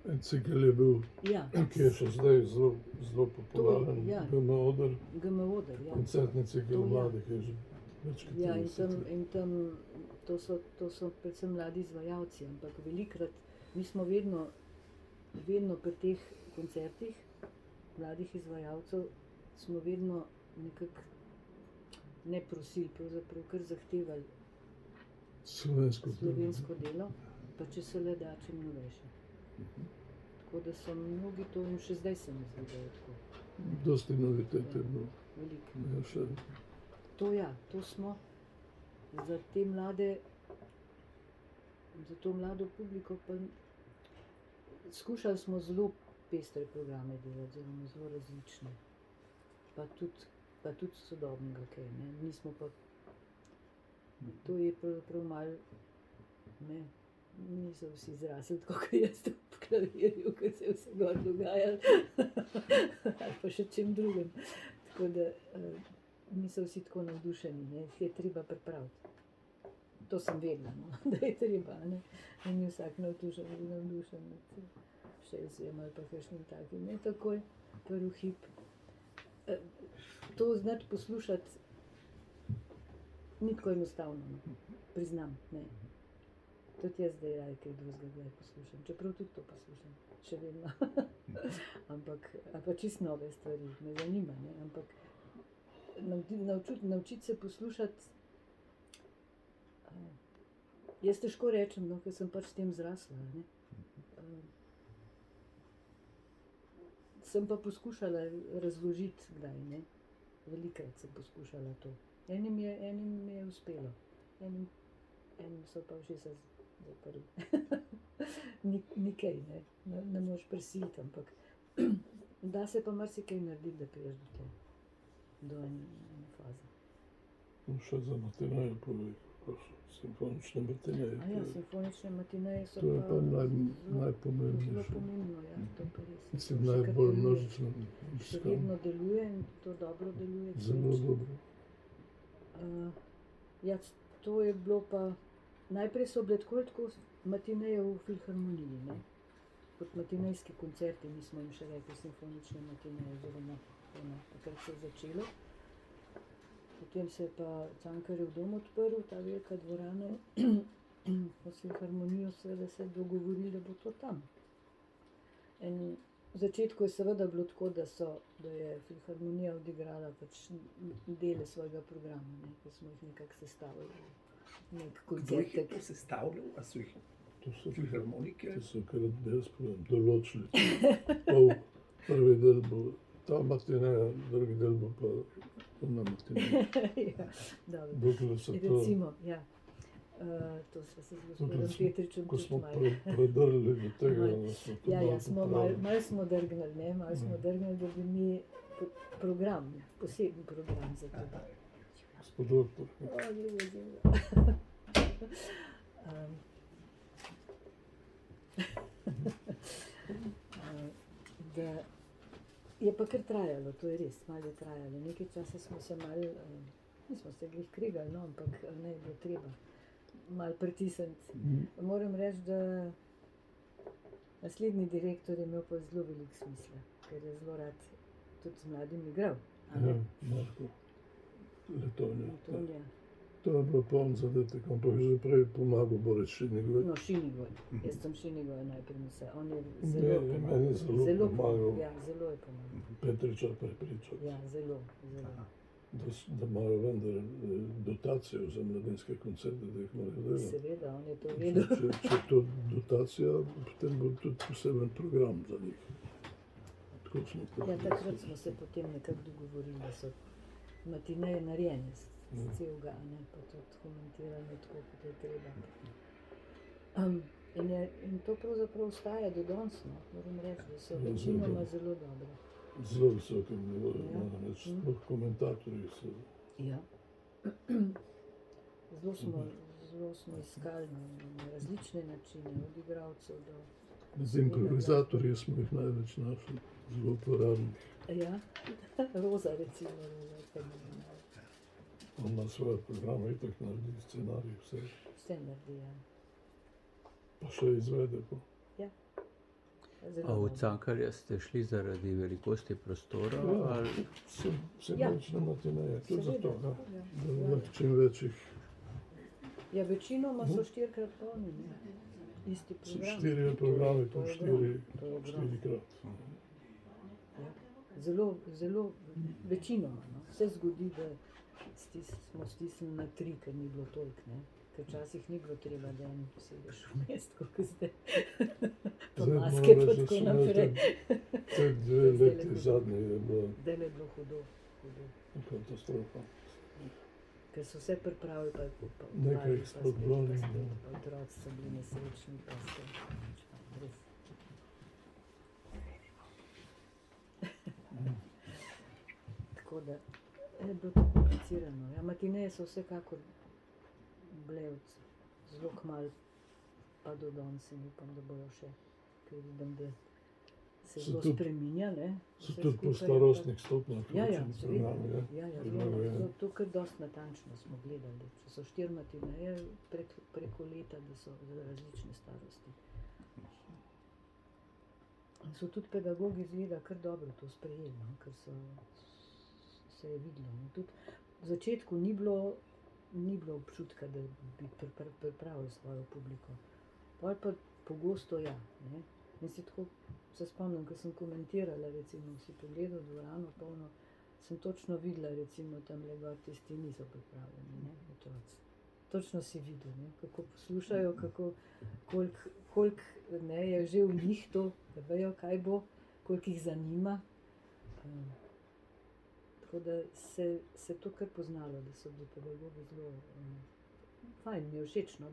en cikel je bil, Ja, ki je še zdaj zelo popularen, ja. GM-oder, GM-oder, ja. koncertni cikel To ja. mladih je že več kot Ja, 30 let. in tam to so predvsem mladi izvajalci, ampak velikrat mi smo vedno pri teh koncertih mladih izvajalcev smo vedno nekako ne prosili, pravzaprav kar zahtevali slovensko delo, pa če se le da čim novejše. Tako da so mnogi to in še zdaj se mi zdi, da je tako. Dosti novitet je bilo. Veliko. Ja, še To smo za te mlade, za to mlado publiko pa skušali smo zelo pestre programe delati, zelo različne. Pa tudi sodobnega kaj, ne. Nismo pa, to je pravzaprav malo, ne, niso vsi zrasli tako kot jaz ob klavirju, ker se je vse gor dogajalo, ali pa še čem drugem. Tako da niso vsi tako navdušeni, ne, jih je treba pripraviti. To sem vedela, no, da je treba, ne. Ni vsak navdušen nad Šelsijem ali pa kakšnim takim, ne, takoj, prvi hip. To znati poslušati ni tako enostavno, no. Priznam, ne. Tudi jaz zdaj raje kaj drugega kdaj poslušam, čeprav tudi to poslušam, še vedno. Ampak, ali pa čisto nove stvari, me zanima, ne, ampak naučiti se poslušati, jaz težko rečem, no, ker sem pač s tem zrasla, ne. Sem pa poskušala razložiti kdaj, ne. Velikokrat sem poskušala to. Enim je uspelo, enim so pa ušesa zaprli. Ni kaj, ne, ne moreš prisiliti, ampak da se pa marsikaj narediti, da prideš do ene faze. Še za matineje povej, pa so simfonične matineje. Ja, simfonične matineje so To je pa zelo najpomembnejše. pomembno, ja, to pa res. Mislim, najbolj množično Še iskano. vedno deluje in to dobro deluje. Zelo dobro. Ja, to je bilo pa, najprej so bile tako matineje v filharmoniji, ne. Kot matinejski koncerti, mi smo jim še rekli simfonične matineje, oziroma takrat se je začelo. Potem se je pa Cankarjev dom odprl, ta velika dvorana, s filharmonijo seveda se je dogovorili, da bo to tam. In v začetku je seveda bilo tako, da je filharmonija odigrala pač dele svojega programa, ne, ko smo jih nekako sestavili. Nek Kdo jih je koncertek. to sestavljal? A so jih To so filharmonike? kar jaz povem, določili. Prvi del bo ta matineja, drugi del bo pa ona matineja. Ja, dobro. Dokler so to, Recimo, ja. To smo se z gospodom dokler smo, Petričem ko tudi smo malo. prodrli do tega, Malo. da smo to Ja, malo smo popravili. malo smo drgnili, ne, malo smo drgnili, da bi mi program, poseben program za to. Gospod doktor, Da je pa kar trajalo, to je res, malo je trajalo. Nekaj časa smo se malo, nismo se glih kregali, no, ampak ne je bilo treba malo pritisniti. Moram reči, da naslednji direktor je imel pa zelo veliko smisla, ker je zelo rad tudi z mladim igral. a ne? ja, Marko, Letonja. Antonija. To je bilo poln zadetek, ampak že prej pomagal Boris Šinigoj. No, Šinigoj. Jaz sem Šinigoj najprej mislil. On je Ne, zelo meni je zelo pomagal. Ja, zelo je pomagal. Petriča prepričati, Ja, zelo. da imajo vendar dotacijo za mladinske koncerte, da jih morajo delati. Seveda, on je to vedel. Če je to dotacija, potem bo tudi poseben program za njih. Tako smo Ja, takrat smo se potem nekako dogovorili, da so matineje narejene z celega, a ne, pa tudi komentirane tako, kot je treba. In to pravzaprav ostaja do danes, no. Moram reči, da so večinoma zelo dobre. zelo visokem nivoju, Ja. moram reči, sploh komentatorji so. Ja. Zelo smo iskali na različne načine, od igralcev do... Z improvizatorji smo jih največ našli, zelo uporabnih. Ja, Roza recimo, Roza je fenomenalna. On na svoje programe itak naredi scenarij, Vse naredi, ja. pa še izvede. Zelo A v dobro. Cankarja ste šli zaradi velikosti prostora? Ja. Ali... Se Ja. noč na matineje, tudi Seveda, zato, ja. da lahko čim večjih. Ja, večinoma so 4-krat polni, ne? Isti So program. 4 programi, To po je 4, ogromno, to je ogromno. 4-krat. Zelo večinoma. No. Se zgodi, da smo stisnili na 3, ker ni bilo toliko, ne? Ker včasih ni bilo treba, da en sedeš v mestu, kot zdaj. Pa Zdaj maske moram pa reči, da tako so imeli naprej. te 2 leti zadnje je bilo Zdaj je bilo hudo. katastrofa. Ker so vse pripravili, pa Nekaj odvajali, jih sploh bilo ni, ne. pa otroci so bili nesrečni, pa ste res. Tako da je bilo to komplicirano. Ja, matineje so vsekakor bile zelo kmalu, pa do danes in upam, da bojo še, ker vidim, da se So zelo tudi- spreminja, ne. So Vse tudi po skupaj, starostnih stopnjah Ja, ločeni seveda. programi, ja. Ja, Prilagojen. zelo, to kar dosti natančno smo gledali. Če so 4 matineje preko leta, da so za različne starosti. In so tudi pedagogi izgleda kar dobro to sprejeli, no, ker se je videlo. No. Tudi v začetku ni bilo občutka, da bi pripravili svojo publiko. Pol pa pogosto ja. Ne. In se spomnim, ko sem komentirala, recimo, si pogledal dvorano polno, sem točno videla, recimo, tam le gor tisti niso pripravljeni, ne, otroci. Točno si videl, ne, kako poslušajo, koliko ne, je že v njih to, da vejo, kaj bo, koliko jih zanima. Tako da se to kar poznalo, da so bili pedagogi zelo fajn, mi je všeč, no,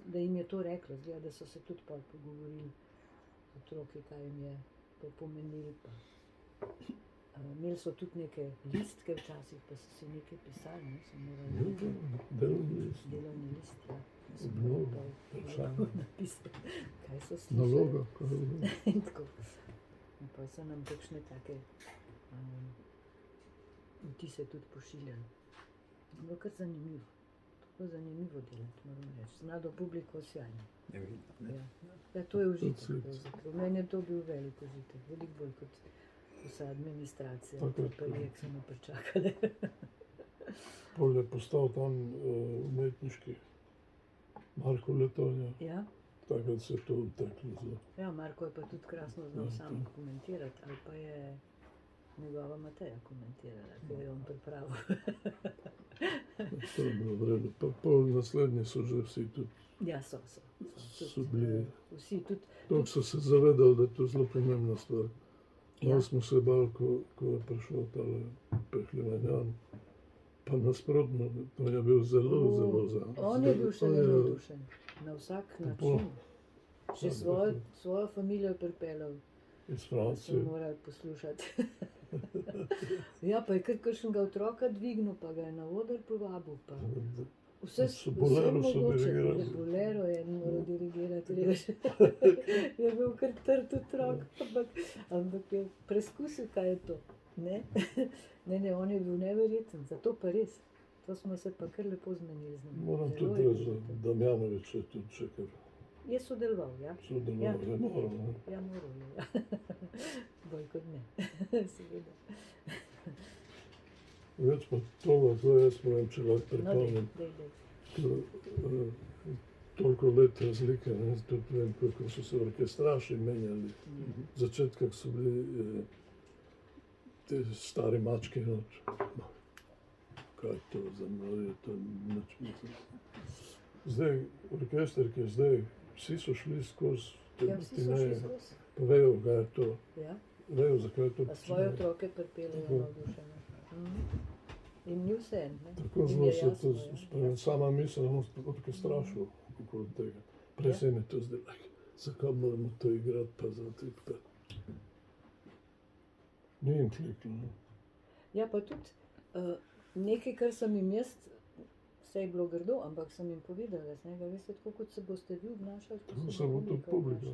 da jim je to reklo, zgleda, da so se tudi pol pogovorili z otroki, kaj jim je to pomenilo. Imeli so tudi neke listke včasih, pa so si nekaj pisali, ne, so morali Delovni list, delovni list, ja. So obnova, morali vprašanje, napisati, kaj so slišali. naloga, kaj je. In tako. In pa so nam kakšne take vtise tudi pošiljali. Bilo kar zanimivo. Tako zanimivo delati, moram reči. Z mlado publiko sjajno. Ja, to je užitek. pravzaprav. Meni je to bil velik užitek, veliko bolj kot vsa administracija. Tako je. Projekt so me pričakali. Pol je postal tam umetniški Marko Letonja, Ja, takrat se je to uteklo zelo. ja, Marko je pa tudi krasno znal sam komentirati, ali pa je njegova Mateja komentirala, ker je on pripravil. To je bilo vredno. Pa pol naslednji so že vsi tudi, Ja, so. so bili, Vsi tudi. toliko so se zavedali, da je to zelo pomembna stvar. Ja. Malo smo se bali, ko je prišel tale Pehlemenjan, pa nasprotno, to je bil zelo za. On je bil še on je- navdušen, na vsak Popoln. način. Še svojo familijo pripeljal, Iz so Francije. morali poslušati. Ja, pa je kar kakšnega otroka dvignil, pa ga je na oder povabil. Pa. Vse Bolero so mogoče. dirigirali. Ja, Bolero je moral dirigirati, veš. Je bil kar trd otrok, ampak je preskusil, kaj je to. Ne? Ne, on je bil neverjeten, zato pa res. To smo se pa kar lepo zmenili z njim. Moram Zelo tudi je reči, bil da to. Damjanovič je tudi še kar Je sodeloval, ja. sodeloval, Ja. že moral. Ne? Ja, moral je, ja. Bolj kot ne, seveda. Več pa to jaz moram, če lahko No, pripomnim. dej. Toliko let razlike, ne, tudi vem, kako so se orkestraši menjali. V začetkih so bili te stare mačke noč. Kaj je to za moj, to nič mislim. Zdaj, orkester, ki je zdaj, vsi so šli skozi te Ja, vsi so šli matineje, skozi. pa vejo, kaj je to, Ja, vejo, zakaj je to pa svoje počnejo. otroke pripeljejo Tako. navdušene. In ni vse, ne. Tako Jim zelo je se jasno, to, ja. sama miselnost orkestrašov okoli tega. Prej se mi je to zdelo, zakaj moramo to igrati, pa za te. Ni jim kliklo. Ja, pa tudi nekaj, kar sem jim jaz vse je bilo grdo, ampak sem jim povedala, veste, tako kot se boste vi obnašali, Tako se bo tudi publika.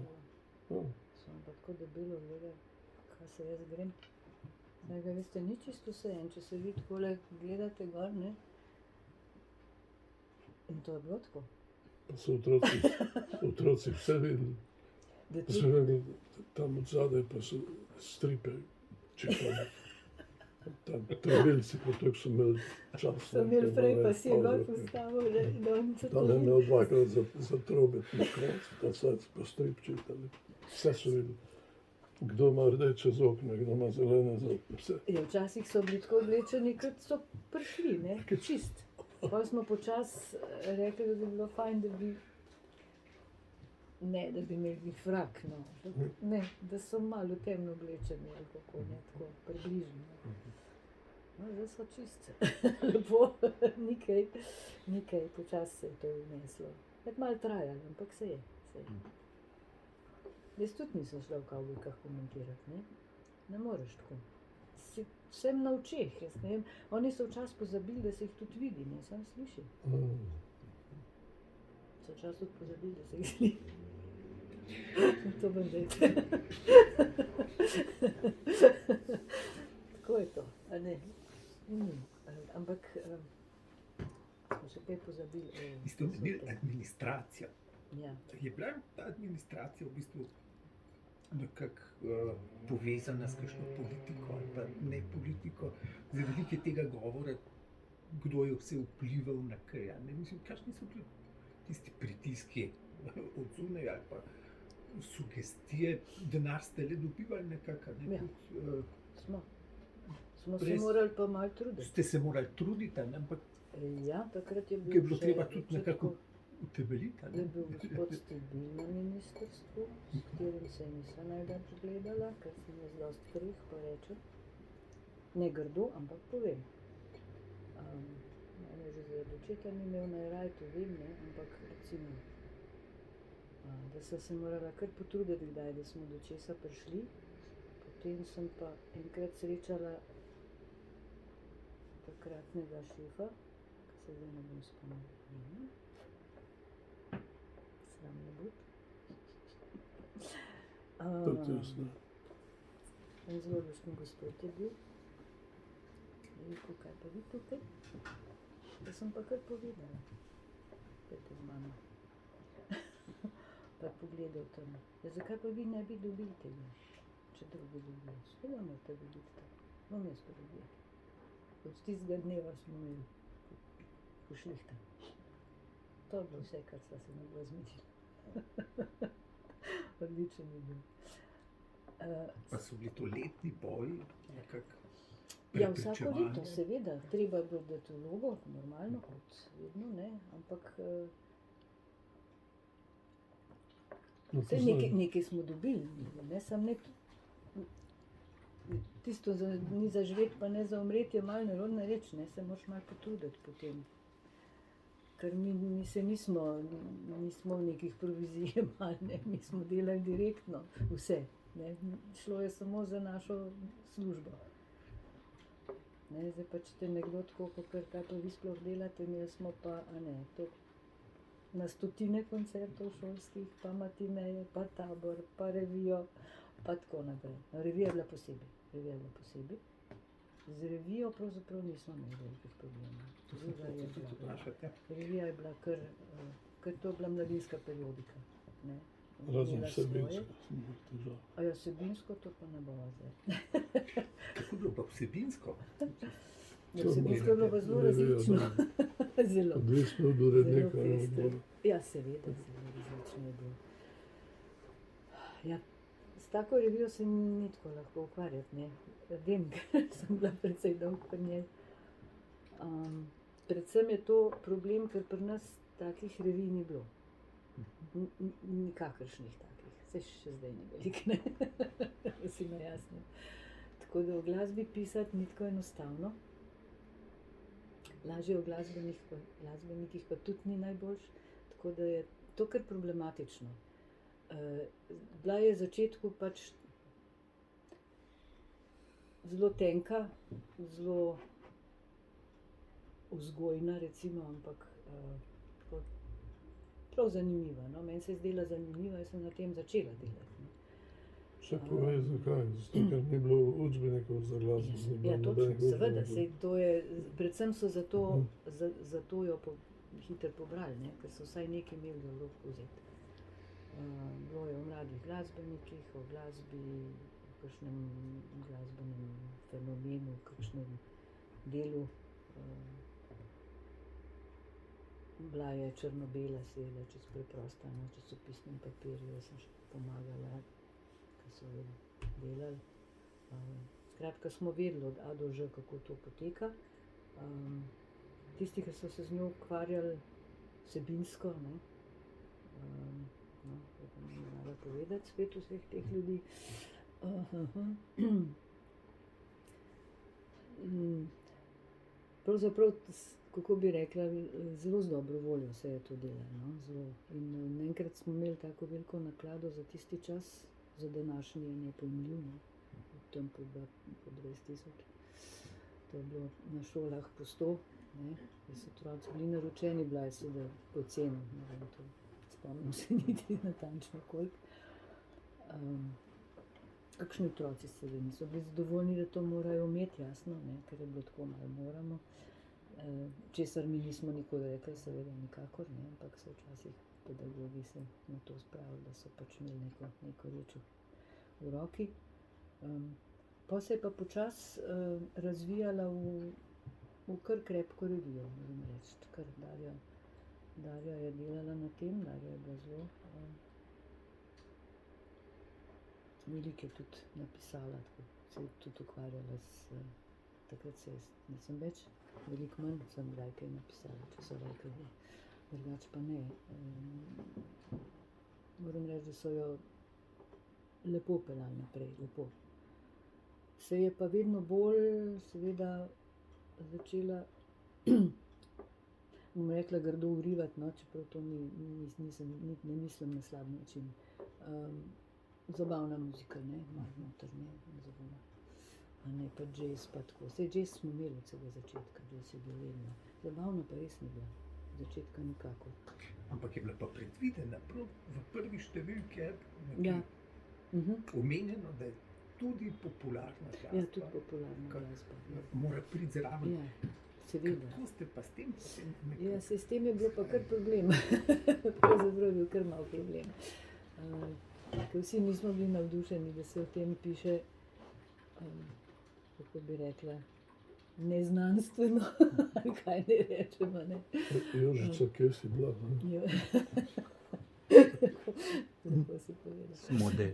Ja. Sem pa tako debelo gledala, kaj se jaz grem. Veste, ni čisto vseeno, če se vi takole gledate gor, ne? In to je bilo tako. Pa so otroci vse videli. Da Pa so vedeli, tam od zadaj pa so stripe čekali. Tam trbilci, pa tako so imeli čas. so imeli prej, pa si je gor postavil, že, in oni so Tam je imel dvakrat za trobet na koncu, ta sad pa strip čitali. Vse so videli. Kdo ima rdeče z okna, kdo ima zelene z okna, vse. Ja, včasih so bili tako oblečeni, kot so prišli, ne, čist. Pa smo počas rekli, da bi bilo fajn, da bi, ne, da bi imeli frak, no, ne, da so malo temno oblečeni, ali kako, ne, tako približno. No, zdaj so čist, lepo, nikaj, počas se je to vneslo. Tako malo trajalo, ampak se je. Jaz tudi nisem šla v kavbojkah komentirati, ne? Ne moreš tako. Si vsem na očeh, jaz ne vem. Oni so včasih pozabili, da se jih tudi vidi, ne, sam sliši. So včasih tudi pozabili, da se jih sliši. To bom rekel. Tako je to, a ne? Ampak smo še kaj pozabili. Ste omenili administracijo. Ja. Je bila ta administracija v bistvu nekako povezana s kakšno politiko ali pa ne politiko? Zdaj veliko je tega govora, kdo je vse vplival na kaj. Ne mislim, kakšni so bili tisti pritiski od zunaj ali pa sugestije, denar ste le dobivali nekako, ne? Ja. Tudi, Smo se morali pa malo truditi. ste se morali truditi, ne? Ampak Ja, takrat je bil je bilo še treba tudi začetku- nekako utemeljiti. Je bil gospod Stilbil na ministrstvu, s katerim se nisem največ gledala, ker sem jaz dosti krih, pa rečem. Ne grdo, ampak povem. Mene že za očeta ni imel najraje, to vem, ne, ampak recimo, da sem se morala kar potruditi, kdaj, da smo do česa prišli. Potem sem pa enkrat srečala takratnega šefa, ki se zdaj ne bom spomnila. Sram ne bo. Tudi jaz ne. En zelo luštni gospod je bil. Je rekel, kaj pa vi tukaj? Da sem pa kar povedala. Pojďte z mano. Pa je pogledal tam. Ja, zakaj pa vi ne bi dobili tega, če drugi dobijo? Seveda morate dobiti to. Bom jaz to dobila. Od tistega dneva smo imeli pošlihta. To je bilo vse, kar sva se mogla zmišljati. Odličen je bil. Pa so bili to letni boji, nekako Ja, vsako prepričevanje. leto, seveda. Treba je bilo dati vlogo, normalno, kot vedno, ne, ampak No, saj nekaj smo dobili, ne, samo ne tisto ni za živeti, pa ne za umreti, je malo nerodna reč, ne, se moraš malo potruditi potem. Ker mi se nismo v nekih provizij jemali, ne, mi smo delali direktno vse, ne, šlo je samo za našo službo. Ne, zdaj pa, če te nekdo tako, kakor kaj pa vi sploh delate, imeli smo pa, a ne, to na stotine koncertov šolskih, pa matineje, pa tabor, pa revijo, pa tako naprej. No, revija je bila posebej. Z revijo pravzaprav nismo imeli velikih problemov. To sem hotel tudi vprašati. Revija je bila kar to je bila mladinska periodika. Ne. Razen Imela vsebinsko svoje. sem bil težav. A ja, vsebinsko to pa ne bova zdaj. Kako je bilo pa vsebinsko? Ja, vsebinsko je bilo pa zelo različno. Zelo. Odvisno od urednika. Zelo in pestro. odbora. Ja, seveda, zelo različno je bilo. Ja, s tako revijo se ni tako lahko ukvarjati, ne. Vem, ker sem bila precej dolgo pri njej. Predvsem je to problem, ker pri nas takih revij ni bilo. Nikakršnih takih. Saj še zdaj ni veliko, ne. Da si na jasnem. Tako da o glasbi pisati ni tako enostavno. Lažje o glasbenikih pa tudi ni najboljš, tako da je to kar problematično. Bila je v začetku pač zelo tenka, zelo vzgojna, recimo, ampak tako prav zanimiva. No? Meni se je zdela zanimiva, jaz sem na tem začela delati. Ne? Še povej, zakaj? Zato, ker ni bilo učbenikov za glasbo. ni bilo Ja, točno, nobenih seveda, učbenikov. sej to je, predvsem so zato jo hitro pobrali, ne? Ker so vsaj nekaj imeli v roko vzeti. Bilo je o mladih glasbenikih, o glasbi, o kakšnem glasbenem fenomenu, o kakšnem delu. Bila je črno-bela, seveda, čisto preprosta, na časopisnem papirju, jaz sem še pomagala, ko so jo delali. Skratka, smo vedeli od A do Ž, kako to poteka. Tisti, ki so se z njo ukvarjali vsebinsko, ne, to pa ne znala povedati spet vseh teh ljudi. Pravzaprav, kako bi rekla, zelo z dobro voljo se je to delalo. No? Zelo. In naenkrat smo imeli tako veliko naklado za tisti čas, za današnji je nepojmljiv, no? Tam po 20 tisoč. To je bilo na šolah po 100, ne? Da so otroci bili naročeni, bila je seveda poceni, ne vem, to spomnim se niti natančno koliko. Kakšni otroci seveda niso bili zadovoljni, da to morajo imeti, jasno, ne? Ker je bilo tako malo moramo. Česar mi nismo nikoli rekli, seveda nikakor, ne? Ampak so včasih pedagogi se na to spravili, da so pač imeli neko reč v roki. Pa se je pa počasi razvijala v kar krepko revijo, moram reči. Kar Darja je delala na tem, Darja je bila zelo veliko je tudi napisala, tako se je tudi ukvarjala s takrat se nisem več, veliko manj sem kdaj kaj napisala, če so rekli, drugače pa ne. Moram reči, da so jo lepo peljali naprej, lepo. Se je pa vedno bolj seveda začela, bom rekla, grdo urivati, no, čeprav to ne mislim na slab način. Zabavna muzika, ne, malo noter, ne, zabavna. A ne pa jazz, pa tako. Saj jazz smo imeli od vsega začetka, jazz je bil vedno. Zabavna pa res ni bila, od začetka nikakor. Ampak je bila pa predvidena prav v prvi številki, Ja. omenjeno, da je tudi popularna glasba. Ja, tudi popularna glasba. Ja. Mora priti zraven. Ja, seveda. Kako ste pa s tem potem Ja, se s tem je bilo pa kar problem. Pravzaprav je bil kar malo problem. Ker vsi nismo bili navdušeni, da se o tem piše, kako bi rekla, neznanstveno, ali kaj ne rečemo, ne. Jožica, kje si bila? Ne? Ja. Tako si povedal. Model.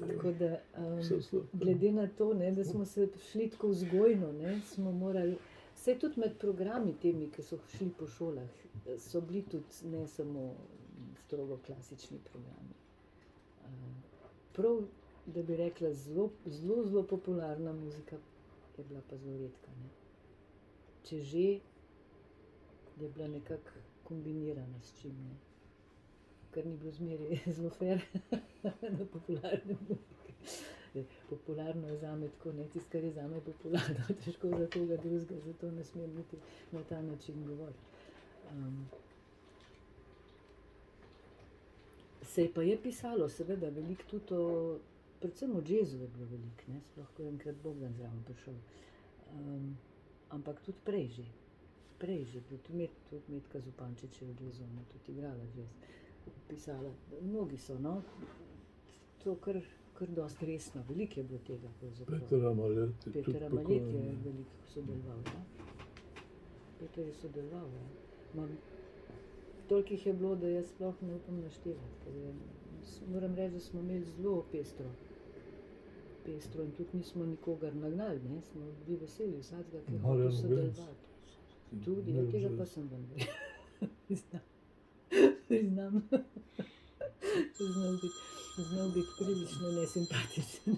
Tako da, Vse slabo. glede na to, ne, da smo se šli tako vzgojno, ne, smo morali, saj tudi med programi temi, ki so šli po šolah, so bili tudi ne samo strogo klasični programi. Prav, da bi rekla, zelo popularna muzika je bila pa zelo redka. Ne. Če že, je bila nekako kombinirana s čim, ne. Kar ni bilo zmeraj zelo fair na popularne muzike. Popularno je zame tako, ne, tisto, kar je zame popularno, težko za koga drugega, zato ne smem niti na ta način govoriti. Se pa je pisalo, seveda, veliko tudi o, predvsem o jazzu je bilo veliko, ne, sploh ko je enkrat Bogdan zraven prišel. Ampak tudi prej že, tudi Metka Zupančič je v jazzu, ona tudi igrala jazz, pisala, mnogi so, no, to kar dosti resno, veliko je bilo tega pravzaprav. Peter Amalet je tudi Peter Amalet je pokojni. veliko sodeloval, ja. Peter je sodeloval, ja. Toliko jih je bilo, da jaz sploh ne upam naštevati, ker moram reči, da smo imeli zelo pestro in tudi nismo nikogar nagnali, ne, smo bili veseli vsakega, ki je hotel Marjan sodelovati. Tudi, ja, tega pa sem vam priznam. Znal biti prilično nesimpatičen.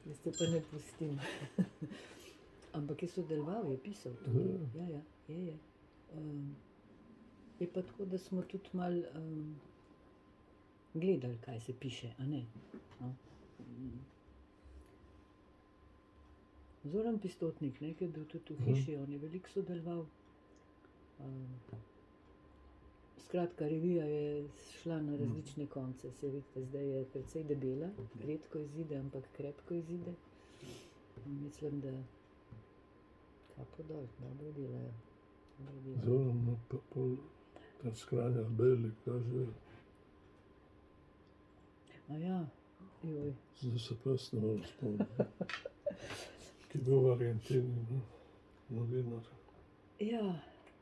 Jaz te pa ne pustim. Ampak je sodeloval, je pisal tudi. Ja, je. Je pa tako, da smo tudi malo gledali, kaj se piše, a ne? No. Zoran Pistotnik, ne, ki je bil tudi v hiši, on je veliko sodeloval. Skratka, revija je šla na različne konce. Se vidite, zdaj je precej debela, redko izide, ampak krepko izide. Mislim, da kapo dol, dobro delajo. Zoran, pa pol ta skranja Beli, kaže, A ja, joj. zdaj se pes ne morem spomniti. Ki je bil v Argentini, no, novinar. Ja,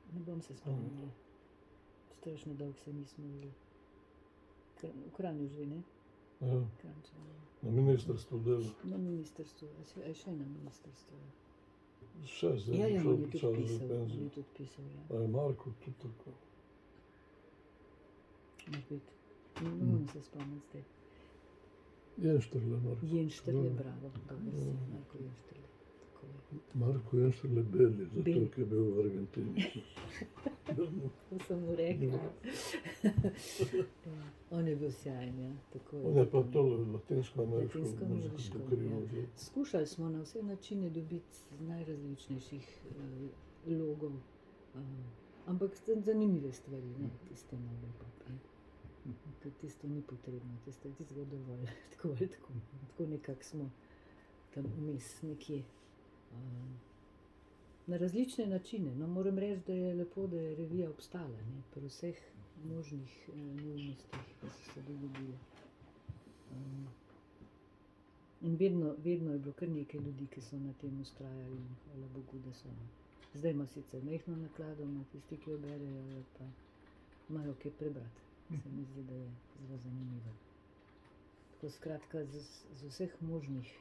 ne bom se spomnila. Strašno dolgo se nismo videli. V Kranju živi, ne? Ja, Kranjčan, ja. na ministrstvu dela. Na ministrstvu, a še na ministrstvu. Še zdaj, Ja, ja, šel on je tudi čas za pisal, on penzijo. je tudi pisal, ja. A je Marko tudi tako? Mož biti. Ne morem se spomniti zdaj. Jenštrle, Marko. Jenštrle, bravo, dobro si, Marko Jenštrle. Tako je. Marko Jenštrle Beli, zato Beli. ker je bil v Argentini. To sem mu rekla. Ja, on je bil sjajen, ja. Tako On je pa tole latinsko-ameriško Latinsko-ameriško, muziko pokrival. ja. Skušali smo na vse načine dobiti najrazličnejših logov, ampak zanimive stvari, ne, tiste malo pop, ne. Ker tisto ni potrebno, tisto je tistega dovolj, tako ali tako. Tako nekako smo tam vmes nekje. Na različne načine. No, moram reči, da je lepo, da je revija obstala, ne, pri vseh možnih neumnostih, ki so se dogodile. In vedno je bilo kar nekaj ljudi, ki so na tem vztrajali in hvala Bogu, da so. Zdaj ima sicer majhno naklado, ima tisti, ki jo berejo, ali pa imajo kaj prebrati. Se mi zdi, da je zelo zanimivo. Tako skratka, z vseh možnih,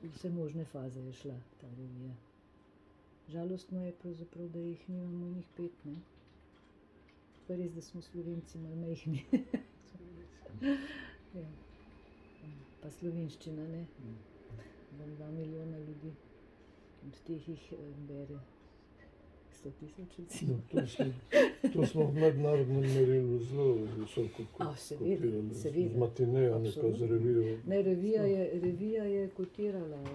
vse možne faze je šla ta revija. Žalostno je pravzaprav, da jih nimamo njih 5, ne. Pa res, da smo Slovenci malo majhni. Ja. Pa slovenščina, ne. 2 milijona ljudi, od teh jih bere 100 000 recimo. No, to smo v mednarodnem merilu zelo visoko seveda, kotirali. seveda. Z Matinejem, pa z Absolutno. revijo. Ne, revija je kotirala na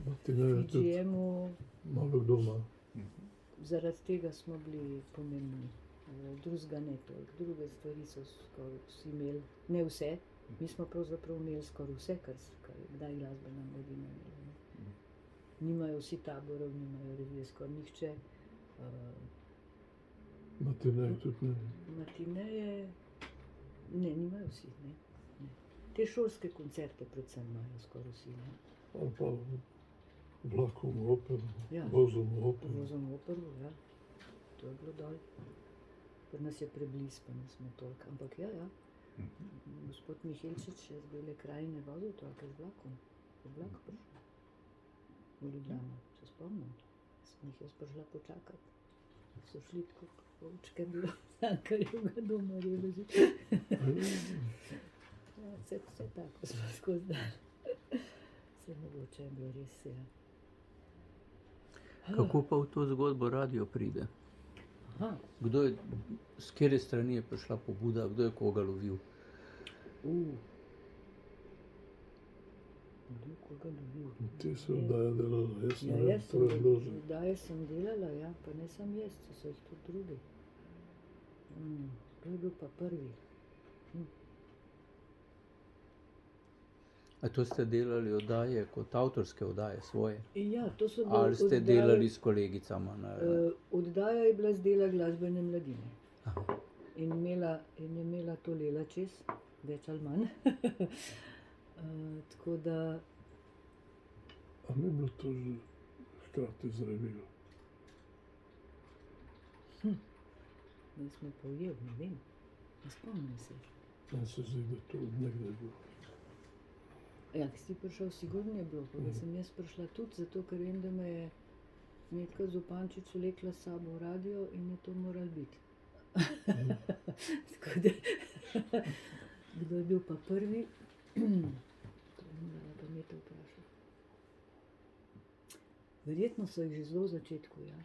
Matinej je tudi FGM-u, malo kdo ima. zaradi tega smo bili pomembni. Drugega ne toliko, druge stvari so skoraj vsi imeli, ne vse, mi smo pravzaprav imeli skoraj vse, kar je kdaj glasbena mladina imela. Ne. Nimajo vsi taborov, nimajo revije skoraj nihče. Matinej tudi ne. Matineje, ne, nimajo vsi, ne. Te šolske koncerte predvsem imajo skoraj vsi, ne. Ali pa vlakom v operu, Ja. vozom v operu. Vozom v operu, ja. To je bilo dol. Pri nas je preblizu, pa nismo toliko. Ampak ja. Gospod Mihelčič je z Bele krajine vozil otroke z vlakom. Je vlak prišel v Ljubljano, se spomnim. Sem jih jaz prišla počakati. So šli tako povčke, bilo Cankarjevega doma, reveži. Ja, vse tako smo skozi dan. Vse mogoče je bilo res, ja. Kako pa v to zgodbo radio pride? Aha. Kdo je, s katere strani je prišla pobuda, kdo je koga lovil? Kdo koga dobil? Ti si oddaja delala, jaz Ja, ne vem, jaz to je bilo že. oddaje sem delala, ja, pa ne sam jaz, so jih tudi drugi. To je bil pa prvi. A to ste delali oddaje kot avtorske oddaje svoje? Ja, to so bile Ali ste oddaje, delali s kolegicama? oddaja je bila z dela glasbene mladine. Aha. In je imela to Lela čez, več ali manj. Tako da, A ni bilo to že hkrati z revijo? da smo pa ujeli, ne vem, ne spomnim se. Meni se zdi, da to od nekdaj bilo. Ja, ki si prišel, sigurno je bilo, pa da sem jaz prišla tudi, zato ker vem, da me je Metka Zupančič vlekla s sabo v radio in je to moral biti. Tako da, kdo je bil pa prvi, to bi morala pa Meta vprašati. Verjetno so jih že zelo v začetku, ja.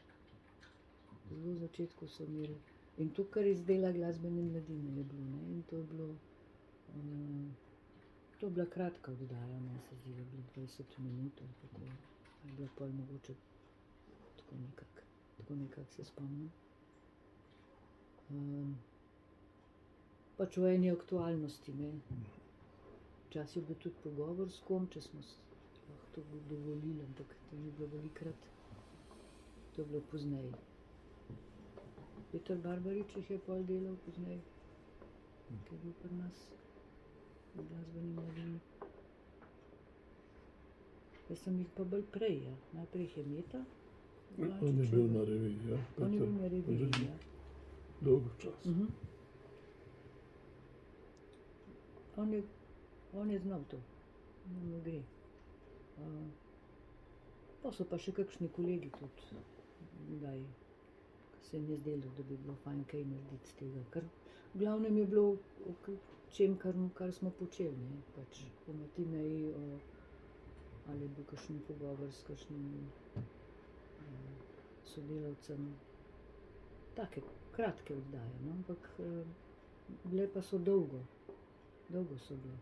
Zelo v začetku so imeli. In to, kar iz dela glasbene mladine je bilo, ne, in to je bilo To je bila kratka oddaja, meni se zdi, da je bilo 20 minut, ali kako je bila pol mogoče tako nekako se spomnim. Pač v eni aktualnosti, ne. Včasih je bil tudi pogovor s kom, če smo lahko to dovolili, ampak to ni bilo velikokrat. To je bilo pozneje. Peter Barbarič jih je pol delal pozneje, ki je bil pri nas v glasbeni mladini. Jaz sem jih pa bolj prej, ja. Najprej jih je Meta. On je bil na reviji, ja. On je bil na reviji, ja. Dolgo čas. On je znal to, mu gre. Pa so pa še kakšni kolegi tudi, kdaj se jim je zdelo, da bi bilo fajn kaj narediti z tega, ker v glavnem je bilo čem, kar smo počeli, ne, pač o Matineji, ali je bil kakšen pogovor s kakšnim sodelavcem. Take kratke oddaje, no, ampak bile pa so dolgo so bile.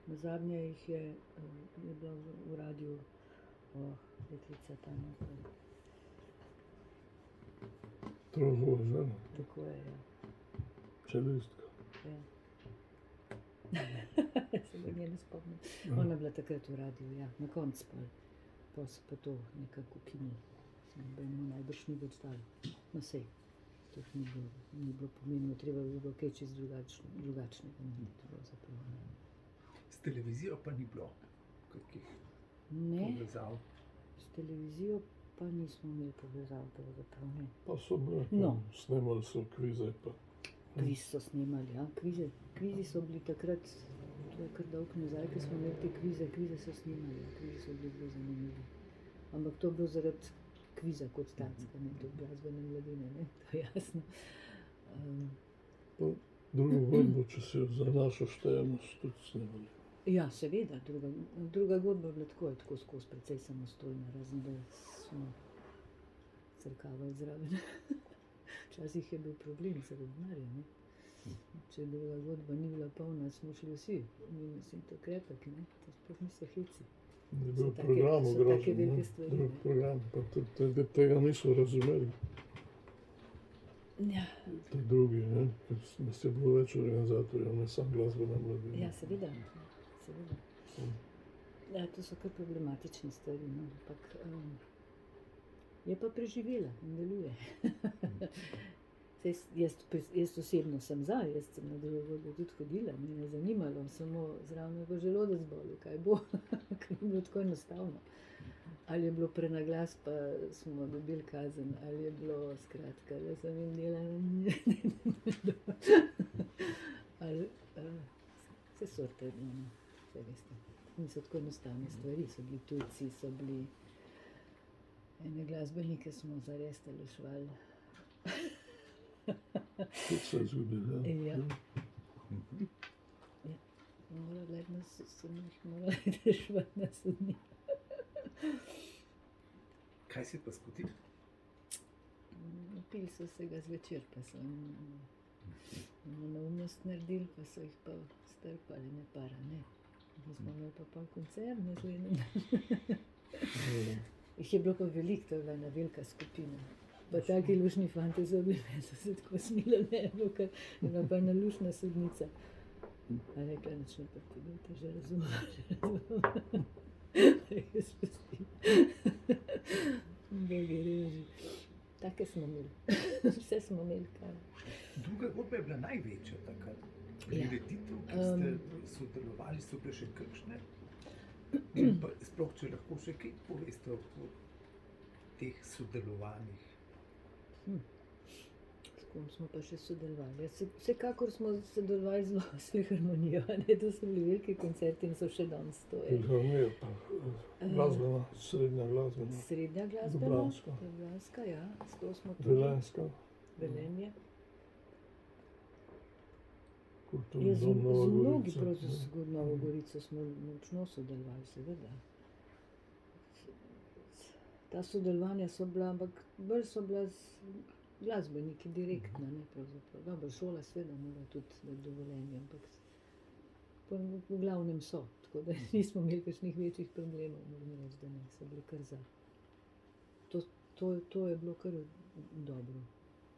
Nazadnje jih je bila v radiju deklica ta naprej. Trohova, Tako je, ja. čelistka. Ja. Se ga nje ne spomnim. Ona je bila takrat v radiju, ja, na koncu pa se pa to nekako ukinilo. Mu najbrž ni več dalo. No sej, to ni bilo pomembno, treba bi bilo kaj čisto drugačnega narediti pravzaprav. S televizijo pa ni bilo kakih Ne, povezav. s televizijo pa nismo imeli povezav pravzaprav, ne. Pa so bile, No. snemali so kvize pa. Kviz so snemali, ja, kvizi so bili takrat, to je kar dolgo nazaj, ko smo imeli te kvize so snemali, ja, kvizi so bili zelo zanimivi. Ampak to je bilo zaradi kviza kot takega, ne, tudi glasbene mladine, ne, to je jasno. Pa drugo godbo, če si jo za našo štejemo, so tudi snemali. Ja, seveda, druga godba je bila tako skozi precej samostojna, razen da smo crkavali zraven. Včasih je bil problem zaradi denarja, ne. Če druga godba ni bila polna, smo šli vsi, minus in to krepek, ne, to sploh niso heci. Je bil take- program so take ogrožen, velike ne, stvari, drug ne. program, pa tudi tega niso razumeli, Ja, ti drugi, ne, ker nas je bilo več organizatorjev, ne samo glasbena mladina. ja, seveda. Ja, to so kar problematične stvari, no, ampak je pa preživela in deluje. Saj jaz osebno sem za, jaz sem na drugo godbo tudi hodila, me je zanimalo, samo zraven je pa želodec bolel, kaj bo, ker ni bilo tako enostavno. Ali je bilo prenaglas, pa smo dobili kazen, ali je bilo skratka, da sem jim delala, ali vse sorte je bilo, no, vse veste. Niso tako enostavne stvari, so bili tujci, so bili ene glasbenike smo zares teležvali. Tudi se je zgodilo, ja. Ja. Ja. Sem jih morala reševati na sodnik. Kaj se je pa zgodilo? Pili so se ga zvečer, pa so neumnost naredili, pa so jih pa strpali, ne para, ne. Mi smo imeli pa pol koncert naslednji dan. Jih je bilo pa veliko, to je bila ena velika skupina. Pa taki lušni fantje so bili, meni so se tako smilili, ne, bilo kar, je bila pa ena lušna sodnica. A je rekla, nič ne pripodujte, že razumem. Res pusti. Bogi reži. Take smo imeli. Vse smo imeli, kaj. Druga godba je bila največja takrat. Ja. Prireditev, ki ste sodelovali, so bile še kakšne. In pa sploh, če lahko še kaj poveste o teh sodelovanjih. S kom smo pa še sodelovali? Vsekakor smo sodelovali zelo s Filharmonijo, ne, to so bili veliki koncerti in so še danes to. Filharmonija pa glasbena, srednja glasbena, Srednja glasbena, Ljubljanska. Ljubljanska, ja, s to smo tudi. Velenjska, Velenje. kulturni Ja, z dom Nova mnogi Gorica. prav z Novo Gorico smo močno sodelovali, seveda. Ta sodelovanja so bila, ampak bolj so bila z glasbeniki direktna, ne pravzaprav. Dobro, šola seveda mora tudi dati dovoljenje, ampak Pa v glavnem so, tako da nismo imeli kakšnih večjih problemov, moram reči, da ne, so bili kar za. To je bilo kar dobro.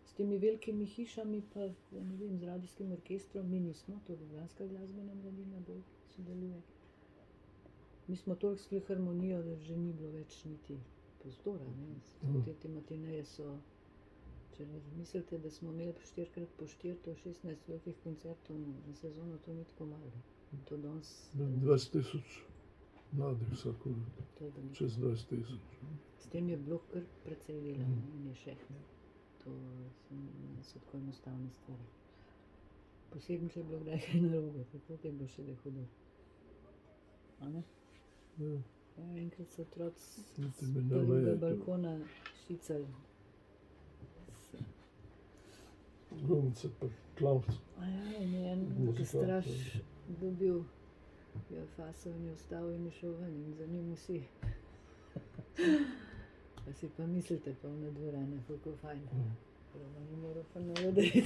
S temi velikimi hišami pa, ja ne vem, z radijskim orkestrom mi nismo, to Ljubljanska glasbena mladina bolj sodeluje. Mi smo toliko s filharmonijo, da že ni bilo več niti prostora, ne. Te matineje so, če mislite, da smo imeli 4x4, to 16 velikih koncertov na sezono, to ni tako malo. To danes, 20.000 mladih vsako leto, to je veliko. čez 20.000. S tem je bilo kar precej dela, ne, in je še. To so tako enostavne stvari. Posebno, če je bilo kdaj kaj narobe, tako je bilo še da hudo. A ne? Ja. Ja, enkrat so otroci Niti z me ne prvega veje, to. balkona šicali. Glumice pa klavci. A ja, in je en Muzikant, straž ja. dobil, je fasal in je vstal in je šel ven in za njim vsi. Pa si pa mislite, polne dvorane, kako fajn. Prvo ni moral pa navoditi.